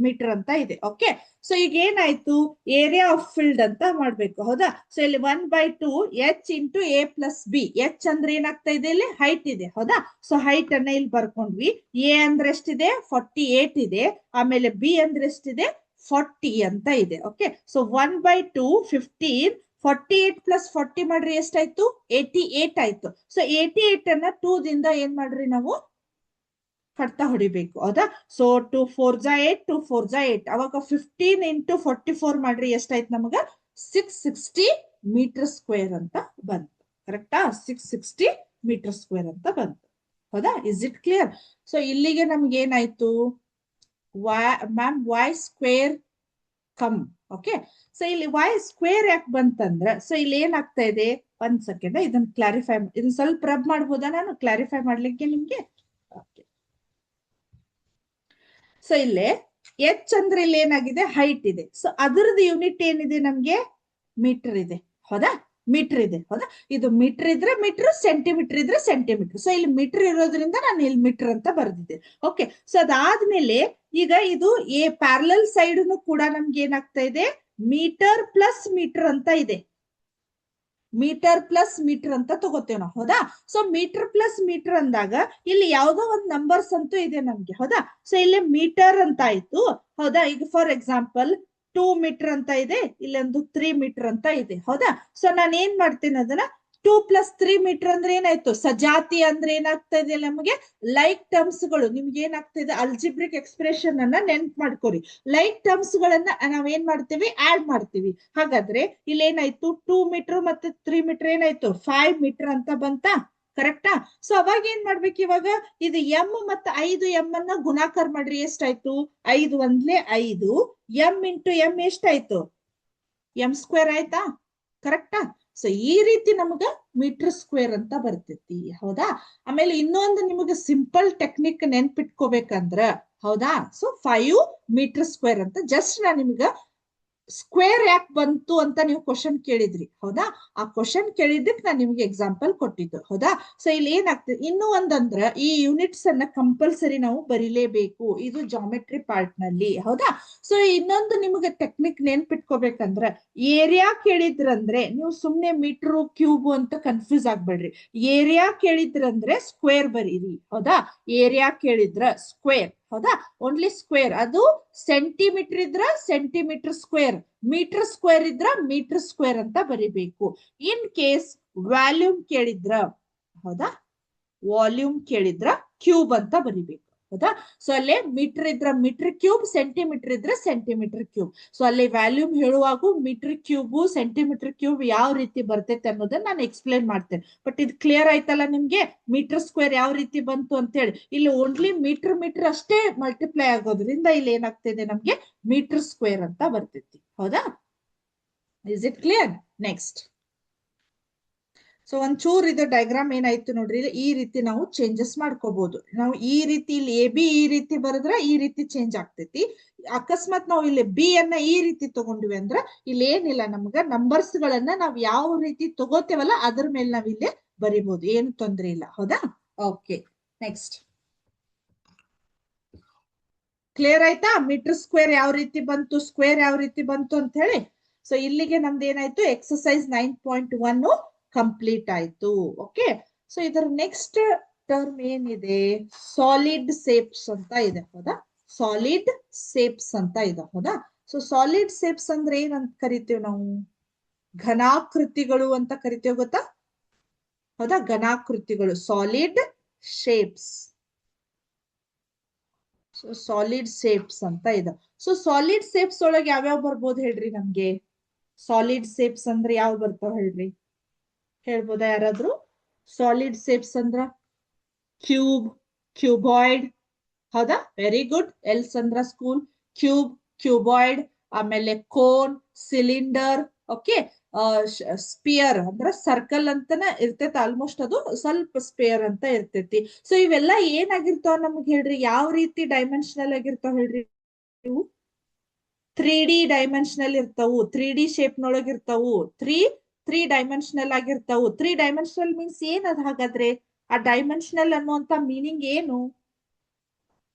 ಮೀಟರ್ ಅಂತ ಇದೆ. ಓಕೆ, ಸೊ ಈಗ ಏನಾಯ್ತು, ಏರಿಯಾ ಆಫ್ ಫೀಲ್ಡ್ ಅಂತ ಮಾಡ್ಬೇಕು ಹೌದಾ. ಸೊ ಇಲ್ಲಿ 1/2 H ಇಂಟು A+B. H ಅಂದ್ರೆ ಏನಾಗ್ತಾ ಇದೆ, ಇಲ್ಲಿ ಹೈಟ್ ಇದೆ ಹೌದಾ. ಸೊ ಹೈಟ್ ಅನ್ನ ಇಲ್ಲಿ ಬರ್ಕೊಂಡ್ವಿ. A ಅಂದ್ರೆ ಎಷ್ಟಿದೆ 48 ಇದೆ, ಆಮೇಲೆ B ಅಂದ್ರೆ ಎಷ್ಟಿದೆ 40 ಅಂತ ಇದೆ. ಓಕೆ, ಸೊ 1/2 15, 48 ಪ್ಲಸ್ 40 ಮಾಡ್ರಿ ಎಷ್ಟಾಯ್ತು 88 ಆಯ್ತು. ಸೊ 88 ಅನ್ನ 2 ದಿಂದ ಏನ್ ಮಾಡ್ರಿ ನಾವು ಕಟ್ತಾ ಹೊಡಿಬೇಕು ಹೌದಾ. ಸೊ 2 4 8, 2 4 8, ಅವಾಗ 15 ಇಂಟು 44 ಮಾಡ್ರಿ ಎಷ್ಟಾಯ್ತು ನಮಗ 660 ಮೀಟರ್ ಸ್ಕ್ವೇರ್ ಅಂತ ಬಂತು. ಕರೆಕ್ಟಾ, 660 ಮೀಟರ್ ಸ್ಕ್ವೇರ್ ಅಂತ ಬಂತು ಹೌದಾ. Is it clear. ಸೊ ಇಲ್ಲಿಗೆ ನಮ್ಗೆ ಏನಾಯ್ತು, ma'am y square come. Okay, so ಇಲ್ಲಿ y ಸ್ಕ್ವೇರ್ ಯಾಕೆ ಬಂತಂದ್ರೆ, ಸೊ ಇಲ್ಲಿ ಏನಾಗ್ತಾ ಇದೆ, ಒಂದ್ ಸೆಕೆಂಡ್ ಇದನ್ನ ಕ್ಲಾರಿಫೈ, ಇದನ್ನ ಸ್ವಲ್ಪ ರಬ್ ಮಾಡ್ಬೋದಾ ನಾನು ಕ್ಲಾರಿಫೈ ಮಾಡ್ಲಿಕ್ಕೆ ನಿಮ್ಗೆ. ಸೊ ಇಲ್ಲೇ H ಅಂದ್ರೆ ಇಲ್ಲಿ ಏನಾಗಿದೆ ಹೈಟ್ ಇದೆ. ಸೊ ಅದರದ್ದು ಯೂನಿಟ್ ಏನಿದೆ ನಮ್ಗೆ ಮೀಟರ್ ಇದೆ ಹೌದಾ, ಮೀಟರ್ ಇದೆ ಹೌದಾ. ಇದು ಮೀಟರ್ ಇದ್ರೆ ಮೀಟರ್, ಸೆಂಟಿಮೀಟರ್ ಇದ್ರೆ ಸೆಂಟಿಮೀಟರ್. ಸೊ ಇಲ್ಲಿ ಮೀಟರ್ ಇರೋದ್ರಿಂದ ನಾನು ಇಲ್ಲಿ ಮೀಟರ್ ಅಂತ ಬರ್ದಿದ್ದೆ. ಓಕೆ, ಸೊ ಅದಾದ್ಮೇಲೆ ಈಗ ಇದು ಪ್ಯಾರಲಲ್ ಸೈಡ್ ಕೂಡ ನಮ್ಗೆ ಏನಾಗ್ತಾ ಇದೆ, ಮೀಟರ್ ಪ್ಲಸ್ ಮೀಟರ್ ಅಂತ ಇದೆ, ಮೀಟರ್ ಪ್ಲಸ್ ಮೀಟರ್ ಅಂತ ತಗೋತೇವೆ ನಾವು ಹೌದಾ. ಸೊ ಮೀಟರ್ ಪ್ಲಸ್ ಮೀಟರ್ ಅಂದಾಗ ಇಲ್ಲಿ ಯಾವ್ದೋ ಒಂದು ನಂಬರ್ಸ್ ಅಂತೂ ಇದೆ ನಮ್ಗೆ ಹೌದಾ. ಸೊ ಇಲ್ಲಿ ಮೀಟರ್ ಅಂತ ಆಯ್ತು ಹೌದಾ. ಈಗ ಫಾರ್ ಎಕ್ಸಾಂಪಲ್ 2 ಮೀಟರ್ ಅಂತ ಇದೆ, ಇಲ್ಲೊಂದು 3 ಮೀಟರ್ ಅಂತ ಇದೆ ಹೌದಾ. ಸೊ ನಾನು ಏನ್ ಮಾಡ್ತೀನಿ ಅದನ್ನ 2 + 3 ಮೀಟರ್ ಅಂದ್ರೆ ಏನಾಯ್ತು, ಸಜಾತಿ ಅಂದ್ರೆ ಏನಾಗ್ತಾ ಇದೆ ನಮಗೆ ಲೈಕ್ ಟರ್ಮ್ಸ್ ಗಳು. ನಿಮ್ಗೆ ಏನಾಗ್ತಾ ಇದೆ, ಅಲ್ಜಿಬ್ರಿಕ್ ಎಕ್ಸ್ಪ್ರೆಷನ್ ಅನ್ನ ನೆನ್ಪ್ ಮಾಡ್ಕೋರಿ. ಲೈಕ್ ಟರ್ಮ್ಸ್ ಗಳನ್ನ ನಾವ್ ಏನ್ ಮಾಡ್ತೀವಿ, ಆಡ್ ಮಾಡ್ತೀವಿ. ಹಾಗಾದ್ರೆ ಇಲ್ಲಿ ಏನಾಯ್ತು 2 ಮೀಟರ್ ಮತ್ತೆ 3 ಮೀಟರ್ ಏನಾಯ್ತು 5 ಮೀಟರ್ ಅಂತ ಬಂತಾ, ಕರೆಕ್ಟಾ. ಸೊ ಅವಾಗ ಏನ್ ಮಾಡ್ಬೇಕು, ಇವಾಗ ಇದು M ಮತ್ತೆ 5M ಅನ್ನ ಗುಣಾಕಾರ ಮಾಡ್ರಿ ಎಷ್ಟಾಯ್ತು, 5 ಒಂದ್ಲೆ 5, M ಇಂಟು M ಎಷ್ಟಾಯ್ತು M ಸ್ಕ್ವೇರ್ ಆಯ್ತಾ, ಕರೆಕ್ಟಾ. ಸೊ ಈ ರೀತಿ ನಮಗ ಮೀಟರ್ ಸ್ಕ್ವೇರ್ ಅಂತ ಬರ್ತೈತಿ ಹೌದಾ. ಆಮೇಲೆ ಇನ್ನೊಂದು ನಿಮಗೆ ಸಿಂಪಲ್ ಟೆಕ್ನಿಕ್ ನೆನ್ಪಿಟ್ಕೋಬೇಕಂದ್ರ ಹೌದಾ, ಸೊ 5 ಮೀಟರ್ ಸ್ಕ್ವೇರ್ ಅಂತ. ಜಸ್ಟ್ ನಾ ನಿಮ್ಗ ಸ್ಕ್ವೇರ್ ಯಾಕೆ ಬಂತು ಅಂತ ನೀವು ಕ್ವಶನ್ ಕೇಳಿದ್ರಿ ಹೌದಾ, ಆ ಕ್ವಶನ್ ಕೇಳಿದ್ದಕ್ಕೆ ನಾನು ನಿಮ್ಗೆ ಎಕ್ಸಾಂಪಲ್ ಕೊಟ್ಟಿದ್ದು ಹೌದಾ. ಸೊ ಇಲ್ಲಿ ಏನಾಗ್ತದೆ ಇನ್ನು ಒಂದಂದ್ರ, ಈ ಯೂನಿಟ್ಸ್ ಅನ್ನ ಕಂಪಲ್ಸರಿ ನಾವು ಬರಿಲೇಬೇಕು, ಇದು ಜಾಮೆಟ್ರಿ ಪಾರ್ಟ್ ನಲ್ಲಿ ಹೌದಾ. ಸೊ ಇನ್ನೊಂದು ನಿಮ್ಗೆ ಟೆಕ್ನಿಕ್ ನೆನ್ಪಿಟ್ಕೋಬೇಕಂದ್ರ, ಏರಿಯಾ ಕೇಳಿದ್ರಂದ್ರೆ ನೀವು ಸುಮ್ನೆ ಮೀಟರ್ ಕ್ಯೂಬ್ ಅಂತ ಕನ್ಫ್ಯೂಸ್ ಆಗ್ಬೇಡ್ರಿ. ಏರಿಯಾ ಕೇಳಿದ್ರಂದ್ರೆ ಸ್ಕ್ವೇರ್ ಬರೀರಿ ಹೌದಾ. ಏರಿಯಾ ಕೇಳಿದ್ರ ಸ್ಕ್ವೇರ್ ಹೌದಾ, ಓನ್ಲಿ ಸ್ಕ್ವೇರ್. ಅದು ಸೆಂಟಿಮೀಟರ್ ಇದ್ರ ಸೆಂಟಿಮೀಟರ್ ಸ್ಕ್ವೇರ್, ಮೀಟರ್ ಸ್ಕ್ವೇರ್ ಇದ್ರ ಮೀಟರ್ ಸ್ಕ್ವೇರ್ ಅಂತ ಬರಿಬೇಕು. ಇನ್ ಕೇಸ್ ವ್ಯಾಲ್ಯೂಮ್ ಕೇಳಿದ್ರ ಹೌದಾ, ವಾಲ್ಯೂಮ್ ಕೇಳಿದ್ರ ಕ್ಯೂಬ್ ಅಂತ ಬರಿಬೇಕು ಹೌದಾ. ಸೊ ಅಲ್ಲೇ ಮೀಟರ್ ಇದ್ರ ಮೀಟರ್ ಕ್ಯೂಬ್, ಸೆಂಟಿಮೀಟರ್ ಇದ್ರೆ ಸೆಂಟಿಮೀಟರ್ ಕ್ಯೂಬ್. ಸೊ ಅಲ್ಲಿ ವ್ಯಾಲ್ಯೂಮ್ ಹೇಳುವಾಗ ಮೀಟರ್ ಕ್ಯೂಬ್ ಸೆಂಟಿಮೀಟರ್ ಕ್ಯೂಬ್ ಯಾವ ರೀತಿ ಬರ್ತೈತೆ ಅನ್ನೋದನ್ನ ನಾನು ಎಕ್ಸ್ಪ್ಲೇನ್ ಮಾಡ್ತೇನೆ. ಬಟ್ ಇದು ಕ್ಲಿಯರ್ ಆಯ್ತಲ್ಲ ನಿಮ್ಗೆ, ಮೀಟರ್ ಸ್ಕ್ವೇರ್ ಯಾವ ರೀತಿ ಬಂತು ಅಂತ ಹೇಳಿ. ಇಲ್ಲಿ ಓನ್ಲಿ ಮೀಟರ್ ಅಷ್ಟೇ ಮಲ್ಟಿಪ್ಲೈ ಆಗೋದ್ರಿಂದ ಇಲ್ಲಿ ಏನಾಗ್ತಿದೆ ನಮ್ಗೆ ಮೀಟರ್ ಸ್ಕ್ವೇರ್ ಅಂತ ಬರ್ತೈತಿ ಹೌದಾ. Is it clear. Next, so ಒಂಚೂರು ಇದು ಡಯಾಗ್ರಾಮ್ ಏನಾಯ್ತು ನೋಡ್ರಿ, ಈ ರೀತಿ ನಾವು ಚೇಂಜಸ್ ಮಾಡ್ಕೋಬಹುದು. ನಾವು ಈ ರೀತಿ ಇಲ್ಲಿ AB ಈ ರೀತಿ ಬರೆದ್ರೆ ಈ ರೀತಿ ಚೇಂಜ್ ಆಗ್ತೈತಿ. ಅಕಸ್ಮಾತ್ ನಾವು ಇಲ್ಲಿ B ಅನ್ನ ಈ ರೀತಿ ತಗೊಂಡ್ವಿ ಅಂದ್ರ ಇಲ್ಲಿ ಏನಿಲ್ಲ, ನಮ್ಗ ನಂಬರ್ಸ್ ಗಳನ್ನ ನಾವ್ ಯಾವ ರೀತಿ ತಗೋತೇವಲ್ಲ ಅದ್ರ ಮೇಲೆ ನಾವ್ ಇಲ್ಲಿ ಬರಿಬಹುದು, ಏನು ತೊಂದ್ರೆ ಇಲ್ಲ ಹೌದಾ. ಓಕೆ, ನೆಕ್ಸ್ಟ್ ಕ್ಲಿಯರ್ ಆಯ್ತಾ, ಮೀಟರ್ ಸ್ಕ್ವೇರ್ ಯಾವ ರೀತಿ ಬಂತು, ಸ್ಕ್ವೇರ್ ಯಾವ ರೀತಿ ಬಂತು ಅಂತ ಹೇಳಿ. ಸೊ ಇಲ್ಲಿಗೆ ನಮ್ದು ಏನಾಯ್ತು, ಎಕ್ಸರ್ಸೈಸ್ 9.1 ಕಂಪ್ಲೀಟ್ ಆಯ್ತು. ಓಕೆ, ಸೊ ಇದರ ನೆಕ್ಸ್ಟ್ ಟರ್ಮ್ ಏನಿದೆ, ಸಾಲಿಡ್ ಸೇಪ್ಸ್ ಅಂತ ಇದೆ ಹೌದಾ. ಸಾಲಿಡ್ ಸೇಪ್ಸ್ ಅಂತ ಇದೆ ಹೌದಾ. ಸೊ ಸಾಲಿಡ್ ಸೇಪ್ಸ್ ಅಂದ್ರೆ ಏನಂತ ಕರಿತೇವೆ ನಾವು, ಘನಾಕೃತಿಗಳು ಅಂತ ಕರಿತೇವೆ ಗೊತ್ತಾ ಹೌದಾ. ಘನಾಕೃತಿಗಳು, ಸಾಲಿಡ್ ಶೇಪ್ಸ್. ಸಾಲಿಡ್ ಸೇಪ್ಸ್ ಅಂತ ಇದೆ. ಸೊ ಸಾಲಿಡ್ ಸೇಪ್ಸ್ ಒಳಗೆ ಯಾವ್ಯಾವ ಬರ್ಬೋದು ಹೇಳ್ರಿ ನಮ್ಗೆ. ಸಾಲಿಡ್ ಶೇಪ್ಸ್ ಅಂದ್ರೆ ಯಾವ ಬರ್ತಾವ ಹೇಳ್ರಿ? ಹೇಳ್ಬೋದಾ ಯಾರಾದ್ರೂ? ಸಾಲಿಡ್ ಶೇಪ್ಸ್ ಅಂದ್ರ ಕ್ಯೂಬ್, ಕ್ಯೂಬಾಯ್ಡ್. ಹೌದಾ? Very good. ಎಲ್ಸ್ ಅಂದ್ರ ಸ್ಕೂಲ್. ಕ್ಯೂಬ್, ಕ್ಯೂಬಾಯ್ಡ್, ಆಮೇಲೆ ಕೋನ್, ಸಿಲಿಂಡರ್. ಓಕೆ. ಸ್ಪಿಯರ್ ಅಂದ್ರ ಸರ್ಕಲ್ ಅಂತನ ಇರ್ತೈತಿ, ಆಲ್ಮೋಸ್ಟ್ ಅದು ಸ್ವಲ್ಪ ಸ್ಪೇರ್ ಅಂತ ಇರ್ತೈತಿ. ಸೊ ಇವೆಲ್ಲ ಏನಾಗಿರ್ತಾವ ನಮಗ್ ಹೇಳ್ರಿ? ಯಾವ ರೀತಿ ಡೈಮೆನ್ಷನಲ್ ಆಗಿರ್ತಾವ ಹೇಳ್ರಿ ಇವು? 3D ಡೈಮೆನ್ಷನಲ್ ಇರ್ತಾವು, 3D ಶೇಪ್ ನೊಳಗ ಇರ್ತಾವು, ತ್ರೀ ತ್ರೀ ಡೈಮೆನ್ಷನಲ್ ಆಗಿರ್ತಾವು. 3 ಡೈಮೆನ್ಷನಲ್ ಮೀನ್ಸ್ ಏನದ ಹಾಗಾದ್ರೆ? ಆ ಡೈಮೆನ್ಷನಲ್ ಅನ್ನುವಂತ ಮೀನಿಂಗ್ ಏನು?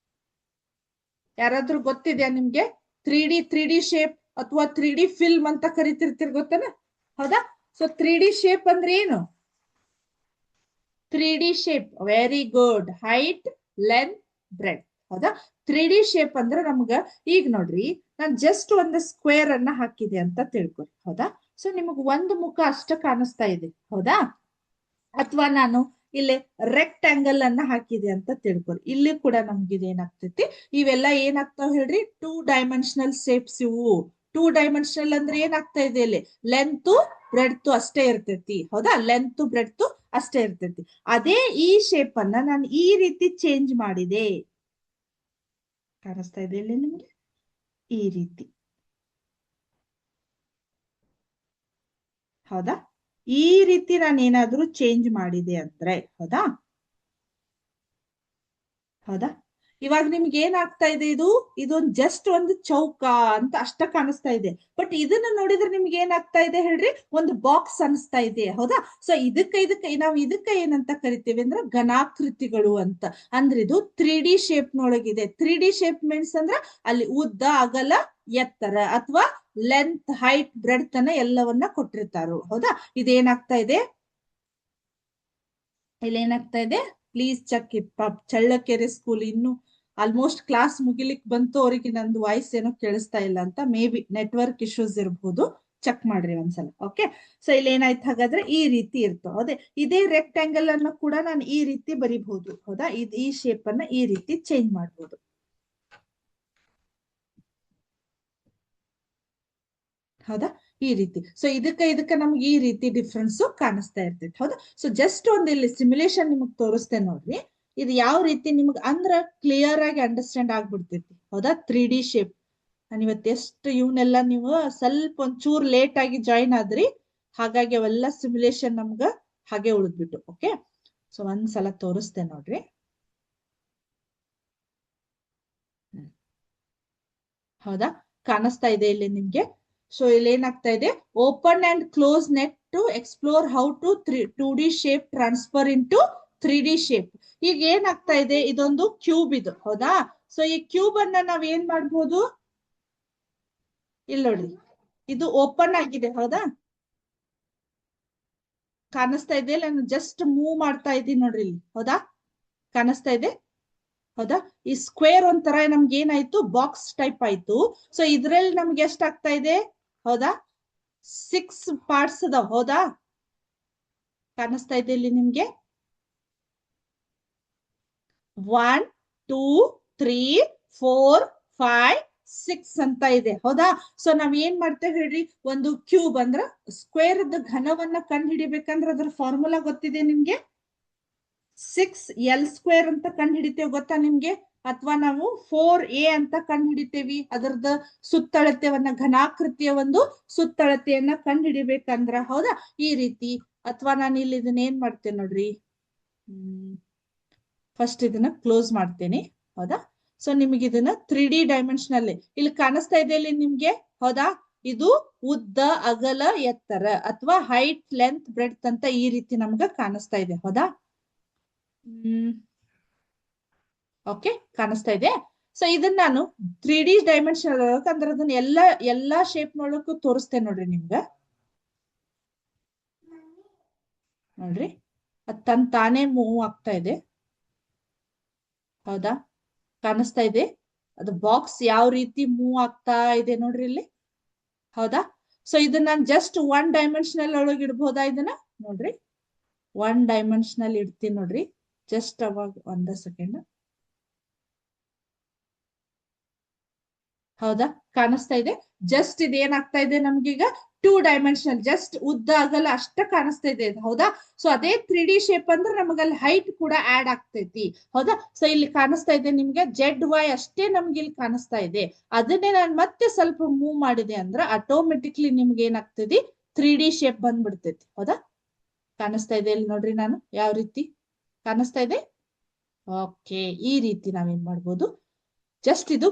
ಯಾರಾದ್ರೂ ಗೊತ್ತಿದ್ಯಾ ನಿಮ್ಗೆ? 3D ಶೇಪ್ ಅಥವಾ 3D ಫಿಲ್ಮ್ ಅಂತ ಕರಿತಿರ್ತೀರ್, ಗೊತ್ತೇನ? ಹೌದಾ? ಸೊ 3D ಶೇಪ್ ಅಂದ್ರೆ ಏನು? 3D shape, very good. Height, length, bread. ಹೌದಾ? 3D ಶೇಪ್ ಅಂದ್ರೆ ನಮ್ಗ ಈಗ ನೋಡ್ರಿ, ನಾನ್ ಜಸ್ಟ್ ಒಂದು ಸ್ಕ್ವೇರ್ ಅನ್ನ ಹಾಕಿದೆ ಅಂತ ತಿಳ್ಕೊರಿ. ಹೌದಾ? ಸೊ ನಿಮಗ್ ಒಂದು ಮುಖ ಅಷ್ಟ ಕಾಣಿಸ್ತಾ ಇದೆ. ಹೌದಾ? ಅಥವಾ ನಾನು ಇಲ್ಲಿ ರೆಕ್ಟ್ಯಾಂಗಲ್ ಅನ್ನ ಹಾಕಿದೆ ಅಂತ ತಿಳ್ಕೊರಿ. ಇಲ್ಲಿ ಕೂಡ ನಮ್ಗೆ ಏನಾಗ್ತೈತಿ? ಇವೆಲ್ಲ ಏನಾಗ್ತಾವ ಹೇಳ್ರಿ? 2 ಡೈಮೆನ್ಷನಲ್ ಶೇಪ್ಸ್ ಇವು. 2 ಡೈಮೆನ್ಷನಲ್ ಅಂದ್ರೆ ಏನಾಗ್ತಾ ಇದೆ ಇಲ್ಲಿ? ಲೆಂತ್ ಬ್ರೆಡ್ತ್ ಅಷ್ಟೇ ಇರ್ತೈತಿ. ಹೌದಾ? ಲೆಂತ್ ಬ್ರೆಡ್ತ್ ಅಷ್ಟೇ ಇರ್ತೈತಿ. ಅದೇ ಈ ಶೇಪ್ ಅನ್ನ ನಾನು ಈ ರೀತಿ ಚೇಂಜ್ ಮಾಡಿದೆ. ಕಾಣಿಸ್ತಾ ಇದೆ ಇಲ್ಲಿ ನಿಮ್ಗೆ? ಈ ರೀತಿ. ಹೌದಾ? ಈ ರೀತಿ ನಾನು ಏನಾದ್ರೂ ಚೇಂಜ್ ಮಾಡಿದೆ ಅಂದ್ರೆ, ಹೌದಾ? ಹೌದಾ? ಇವಾಗ ನಿಮ್ಗೆ ಏನಾಗ್ತಾ ಇದೆ? ಇದೊಂದು ಜಸ್ಟ್ ಒಂದು ಚೌಕ ಅಂತ ಅಷ್ಟ ಕಾಣಿಸ್ತಾ ಇದೆ. ಬಟ್ ಇದನ್ನ ನೋಡಿದ್ರೆ ನಿಮ್ಗೆ ಏನಾಗ್ತಾ ಇದೆ ಹೇಳ್ರಿ? ಒಂದು ಬಾಕ್ಸ್ ಅನಿಸ್ತಾ ಇದೆ. ಹೌದಾ? ಸೊ ನಾವು ಇದಕ್ಕ ಏನಂತ ಕರಿತೀವಿ ಅಂದ್ರೆ ಘನಾಕೃತಿಗಳು ಅಂತ. ಅಂದ್ರೆ ಇದು 3D shape ನೊಳಗಿದೆ. 3D shape means ಅಂದ್ರ ಅಲ್ಲಿ ಉದ್ದ, ಅಗಲ, ಎತ್ತರ ಅಥವಾ ಲೆಂತ್, ಹೈಟ್, ಬ್ರೆಡ್ ತನ ಎಲ್ಲವನ್ನ ಕೊಟ್ಟಿರ್ತಾರು. ಹೌದಾ? ಇದೇನಾಗ್ತಾ ಇದೆ? ಇಲ್ಲಿ ಏನಾಗ್ತಾ ಇದೆ? Please check it. Challakere school ಇನ್ನು ಆಲ್ಮೋಸ್ಟ್ ಕ್ಲಾಸ್ ಮುಗಿಲಿಕ್ ಬಂತು. ಅವರಿಗೆ ನಂದು ವಾಯ್ಸ್ ಏನೋ ಕೇಳಿಸ್ತಾ ಇಲ್ಲ ಅಂತ, ಮೇ ಬಿ ನೆಟ್ವರ್ಕ್ ಇಶ್ಯೂಸ್ ಇರಬಹುದು. ಚೆಕ್ ಮಾಡ್ರಿ ಒಂದ್ಸಲ. ಓಕೆ. ಸೊ ಇಲ್ಲಿ ಏನಾಯ್ತು ಹಾಗಾದ್ರೆ? ಈ ರೀತಿ ಇರ್ತಾವ. ಅದೇ ಇದೇ ರೆಕ್ಟ್ಯಾಂಗಲ್ ಅನ್ನು ಕೂಡ ನಾನು ಈ ರೀತಿ ಬರಿಬಹುದು. ಹೌದಾ? ಈ ಶೇಪ್ ಅನ್ನ ಈ ರೀತಿ ಚೇಂಜ್ ಮಾಡಬಹುದು. ಹೌದಾ? ಈ ರೀತಿ. ಸೊ ಇದಕ್ಕ ನಮ್ಗೆ ಈ ರೀತಿ ಡಿಫ್ರೆನ್ಸ್ ಕಾಣಿಸ್ತಾ ಇರ್ತೈತಿ. ಹೌದಾ? ಸೊ ಜಸ್ಟ್ ಒಂದು ಇಲ್ಲಿ ಸಿಮ್ಯುಲೇಷನ್ ನಿಮಗ್ ತೋರಿಸ್ತೇನೆ ನೋಡ್ರಿ. ಇದು ಯಾವ ರೀತಿ ನಿಮಗ್ ಅಂದ್ರ ಕ್ಲಿಯರ್ ಆಗಿ ಅಂಡರ್ಸ್ಟ್ಯಾಂಡ್ ಆಗ್ಬಿಡ್ತೈತಿ. ಹೌದಾ? 3D shape. ನಾನು ಇವತ್ತು ಎಷ್ಟು ಇವನ್ನೆಲ್ಲ ನೀವು ಸ್ವಲ್ಪ ಒಂಚೂರ್ ಲೇಟ್ ಆಗಿ ಜಾಯಿನ್ ಆದ್ರಿ, ಹಾಗಾಗಿ ಅವೆಲ್ಲ ಸಿಮ್ಯುಲೇಷನ್ ನಮ್ಗ ಹಾಗೆ ಉಳಿದ್ಬಿಟ್ಟು. ಓಕೆ. ಸೊ ಒಂದ್ಸಲ ತೋರಿಸ್ತೇನೆ ನೋಡ್ರಿ. ಹೌದಾ? ಕಾಣಿಸ್ತಾ ಇದೆ ಇಲ್ಲಿ ನಿಮ್ಗೆ? ಸೊ ಇಲ್ಲಿ ಏನಾಗ್ತಾ ಇದೆ? Open and close net to explore how to 2D shape transfer into 3D shape. ಈಗ ಏನಾಗ್ತಾ ಇದೆ? ಇದೊಂದು ಕ್ಯೂಬ್ ಇದು. ಹೌದಾ? ಸೊ ಈ ಕ್ಯೂಬ್ ಅನ್ನ ನಾವ್ ಏನ್ ಮಾಡ್ಬೋದು? ಇಲ್ಲಿ ನೋಡ್ರಿ, ಇದು ಓಪನ್ ಆಗಿದೆ. ಹೌದಾ? ಕಾಣಿಸ್ತಾ ಇದೆ? ನಾನು ಜಸ್ಟ್ ಮೂವ್ ಮಾಡ್ತಾ ಇದ್ದೀನಿ ನೋಡ್ರಿ ಇಲ್ಲಿ. ಹೌದಾ? ಕಾಣಿಸ್ತಾ ಇದೆ? ಹೌದಾ? ಈ ಸ್ಕ್ವೇರ್ ಒಂಥರ ನಮ್ಗೆ ಏನಾಯ್ತು? ಬಾಕ್ಸ್ ಟೈಪ್ ಆಯ್ತು. ಸೊ ಇದ್ರಲ್ಲಿ ನಮ್ಗೆ ಎಷ್ಟ್ ಆಗ್ತಾ ಇದೆ? ಹೌದಾ? 6 ಪಾರ್ಟ್ಸ್ ಅದಾವ. ಹೌದಾ? ಕಾಣಿಸ್ತಾ ಇದೆ ಇಲ್ಲಿ ನಿಮ್ಗೆ? 1 2 3 4 5 6 ಅಂತ ಇದೆ. ಹೌದಾ? ಸೊ ನಾವ್ ಏನ್ ಮಾಡ್ತೇವೆ ಹೇಳ್ರಿ? ಒಂದು ಕ್ಯೂಬ್ ಅಂದ್ರ ಸ್ಕ್ವೇರ್ ಘನವನ್ನ ಕಂಡು ಹಿಡಿಬೇಕಂದ್ರೆ ಅದ್ರ ಫಾರ್ಮುಲಾ ಗೊತ್ತಿದೆ ನಿಮ್ಗೆ? 6L² ಅಂತ ಕಂಡು ಹಿಡಿತೇವೆ, ಗೊತ್ತಾ ನಿಮ್ಗೆ? ಅಥವಾ ನಾವು 4A ಅಂತ ಕಂಡು ಹಿಡಿತೇವಿ. ಅದರದ ಸುತ್ತಳತೆಯನ್ನ, ಘನಾಕೃತಿಯ ಒಂದು ಸುತ್ತಳತೆಯನ್ನ ಕಂಡು ಹಿಡಿಬೇಕಂದ್ರ. ಹೌದಾ? ಈ ರೀತಿ. ಅಥವಾ ನಾನು ಇಲ್ಲಿ ಇದನ್ನ ಏನ್ ಮಾಡ್ತೇನೆ ನೋಡ್ರಿ. ಫಸ್ಟ್ ಇದನ್ನ ಕ್ಲೋಸ್ ಮಾಡ್ತೇನೆ. ಹೌದಾ? ಸೊ ನಿಮಗೆ ಇದನ್ನ 3D ಡೈಮೆನ್ಷನಲ್ ಇಲ್ಲಿ ಕಾಣಿಸ್ತಾ ಇದೆ ಇಲ್ಲಿ ನಿಮ್ಗೆ. ಹೌದಾ? ಇದು ಉದ್ದ, ಅಗಲ, ಎತ್ತರ ಅಥವಾ ಹೈಟ್, ಲೆಂತ್, ಬ್ರೆಡ್ತ್ ಅಂತ ಈ ರೀತಿ ನಮ್ಗ ಕಾಣಿಸ್ತಾ ಇದೆ. ಹೌದಾ? ಓಕೆ. ಕಾಣಿಸ್ತಾ ಇದೆ? ಸೊ ಇದನ್ನ ನಾನು 3D ಡೈಮೆನ್ಷನ್ ಅಂದ್ರೆ ಅದನ್ನ ಎಲ್ಲಾ ಶೇಪ್ ನೋಡಕ್ಕೂ ತೋರಿಸ್ತೇನೆ ನೋಡ್ರಿ ನಿಮ್ಗ. ನೋಡ್ರಿ, ಅದ್ ತಾನೇ ಮೂವ್ ಆಗ್ತಾ ಇದೆ. ಹೌದಾ? ಕಾಣಿಸ್ತಾ ಇದೆ? ಅದು ಬಾಕ್ಸ್ ಯಾವ ರೀತಿ ಮೂವ್ ಆಗ್ತಾ ಇದೆ ನೋಡ್ರಿ ಇಲ್ಲಿ. ಹೌದಾ? ಸೊ ಇದನ್ನ ನಾನು ಜಸ್ಟ್ 1 ಡೈಮೆನ್ಷನಲ್ ಒಳಗೆ ಇಡ್ಬೋದಾ ಇದನ್ನ? ನೋಡ್ರಿ, 1 ಡೈಮೆನ್ಷನಲ್ ಇಡ್ತೀನಿ ನೋಡ್ರಿ. ಜಸ್ಟ್ ಅವಾಗ ಒಂದ ಸೆಕೆಂಡ್. ಹೌದಾ? ಕಾಣಿಸ್ತಾ ಇದೆ? ಜಸ್ಟ್ ಇದು ಏನಾಗ್ತಾ ಇದೆ ನಮ್ಗೀಗ? 2 ಡೈಮೆನ್ಷನಲ್, ಜಸ್ಟ್ ಉದ್ದ ಅಗಲ ಅಷ್ಟ ಕಾಣಿಸ್ತಾ ಇದೆ, ಹೌದಾ? ಸೊ ಅದೇ 3D ಶೇಪ್ ಅಂದ್ರೆ ನಮಗಲ್ಲಿ ಹೈಟ್ ಕೂಡ ಆಡ್ ಆಗ್ತೈತಿ, ಹೌದಾ? ಸೊ ಇಲ್ಲಿ ಕಾಣಿಸ್ತಾ ಇದೆ ನಿಮ್ಗೆ ZY ಅಷ್ಟೇ ನಮ್ಗೆ ಇಲ್ಲಿ ಕಾಣಿಸ್ತಾ ಇದೆ. ಅದನ್ನೇ ನಾನು ಮತ್ತೆ ಸ್ವಲ್ಪ ಮೂವ್ ಮಾಡಿದೆ ಅಂದ್ರೆ ಆಟೋಮೆಟಿಕ್ಲಿ ನಿಮ್ಗೆ ಏನಾಗ್ತದೆ, 3D ಶೇಪ್ ಬಂದ್ಬಿಡ್ತೈತಿ, ಹೌದಾ? ಕಾಣಿಸ್ತಾ ಇದೆ ಇಲ್ಲಿ ನೋಡ್ರಿ, ನಾನು ಯಾವ ರೀತಿ ಕಾಣಿಸ್ತಾ ಇದೆ. ಓಕೆ, ಈ ರೀತಿ ನಾವೇನ್ ಮಾಡ್ಬೋದು, ಜಸ್ಟ್ ಇದು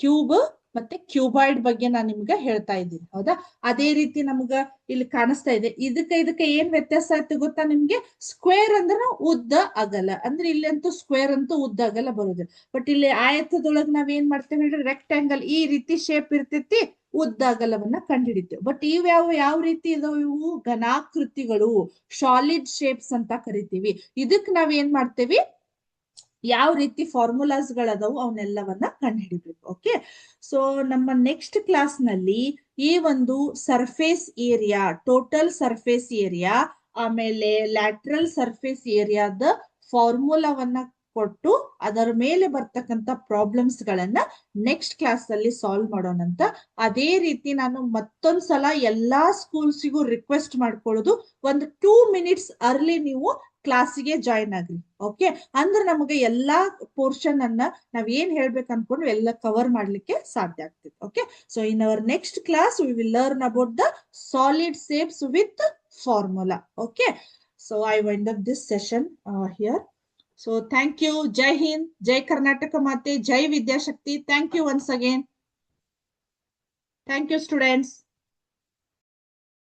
ಕ್ಯೂಬ್ ಮತ್ತೆ ಕ್ಯೂಬಾಯ್ಡ್ ಬಗ್ಗೆ ನಾನು ನಿಮ್ಗೆ ಹೇಳ್ತಾ ಇದ್ದೀನಿ, ಹೌದಾ? ಅದೇ ರೀತಿ ನಮ್ಗ ಇಲ್ಲಿ ಕಾಣಿಸ್ತಾ ಇದೆ. ಇದಕ್ಕೆ ಏನ್ ವ್ಯತ್ಯಾಸ ಆಯ್ತು ಗೊತ್ತಾ ನಿಮ್ಗೆ? ಸ್ಕ್ವೇರ್ ಅಂದ್ರೆ ಉದ್ದ ಅಗಲ, ಅಂದ್ರೆ ಇಲ್ಲಿ ಅಂತೂ ಸ್ಕ್ವೇರ್ ಅಂತೂ ಉದ್ದ ಅಗಲ ಬರುದಿಲ್ಲ. ಬಟ್ ಇಲ್ಲಿ ಆಯತದೊಳಗ್ ನಾವ್ ಏನ್ ಮಾಡ್ತೇವೆ ಹೇಳ್ರಿ, ರೆಕ್ಟ್ಯಾಂಗಲ್ ಈ ರೀತಿ ಶೇಪ್ ಇರ್ತೈತಿ, ಉದ್ದ ಅಗಲವನ್ನ ಕಂಡುಹಿಡಿತೇವೆ. ಬಟ್ ಇವ್ ಯಾವ ರೀತಿ ಇದಾವ, ಇವು ಘನಾಕೃತಿಗಳು, ಸಾಲಿಡ್ ಶೇಪ್ಸ್ ಅಂತ ಕರಿತೀವಿ. ಇದಕ್ ನಾವ್ ಏನ್ ಮಾಡ್ತೇವಿ, ಯಾವ ರೀತಿ ಫಾರ್ಮುಲಾಸ್ ಗಳದಾವು ಅವನ್ನೆಲ್ಲವನ್ನ ಕಂಡುಹಿಡಿಬೇಕು. ಓಕೆ, ಸೊ ನಮ್ಮ ನೆಕ್ಸ್ಟ್ ಕ್ಲಾಸ್ ನಲ್ಲಿ ಈ ಒಂದು surface area, total surface area, ಆಮೇಲೆ ಲ್ಯಾಟ್ರಲ್ ಸರ್ಫೇಸ್ ಏರಿಯಾದ ಫಾರ್ಮುಲಾವನ್ನ ಕೊಟ್ಟು ಅದರ ಮೇಲೆ ಬರ್ತಕ್ಕಂತ ಪ್ರಾಬ್ಲಮ್ಸ್ ಗಳನ್ನ ನೆಕ್ಸ್ಟ್ ಕ್ಲಾಸ್ ಅಲ್ಲಿ ಸಾಲ್ವ್ ಮಾಡೋಣಂತ. ಅದೇ ರೀತಿ ನಾನು ಮತ್ತೊಂದ್ಸಲ ಎಲ್ಲಾ ಸ್ಕೂಲ್ಸಿಗೂ ರಿಕ್ವೆಸ್ಟ್ ಮಾಡ್ಕೊಳ್ಳೋದು, ಒಂದು 2 ಮಿನಿಟ್ಸ್ ಅರ್ಲಿ ನೀವು ಕ್ಲಾಸಿಗೆ ಜಾಯಿನ್ ಆಗ್ರಿ. ಓಕೆ, ಅಂದ್ರೆ ನಮಗೆ ಎಲ್ಲಾ ಪೋರ್ಷನ್ ಅನ್ನ ನಾವ್ ಏನ್ ಹೇಳ್ಬೇಕು ಅನ್ಕೊಂಡು ಎಲ್ಲ ಕವರ್ ಮಾಡ್ಲಿಕ್ಕೆ ಸಾಧ್ಯ ಆಗ್ತದೆ. Okay, so in our next class we will learn about the solid shapes with formula. Okay, so I wind up this session here. So thank you. ಜೈ ಹಿಂದ್, ಜೈ ಕರ್ನಾಟಕ ಮಾತೆ, ಜೈ Vidyashakti. Thank you once again. Thank you students.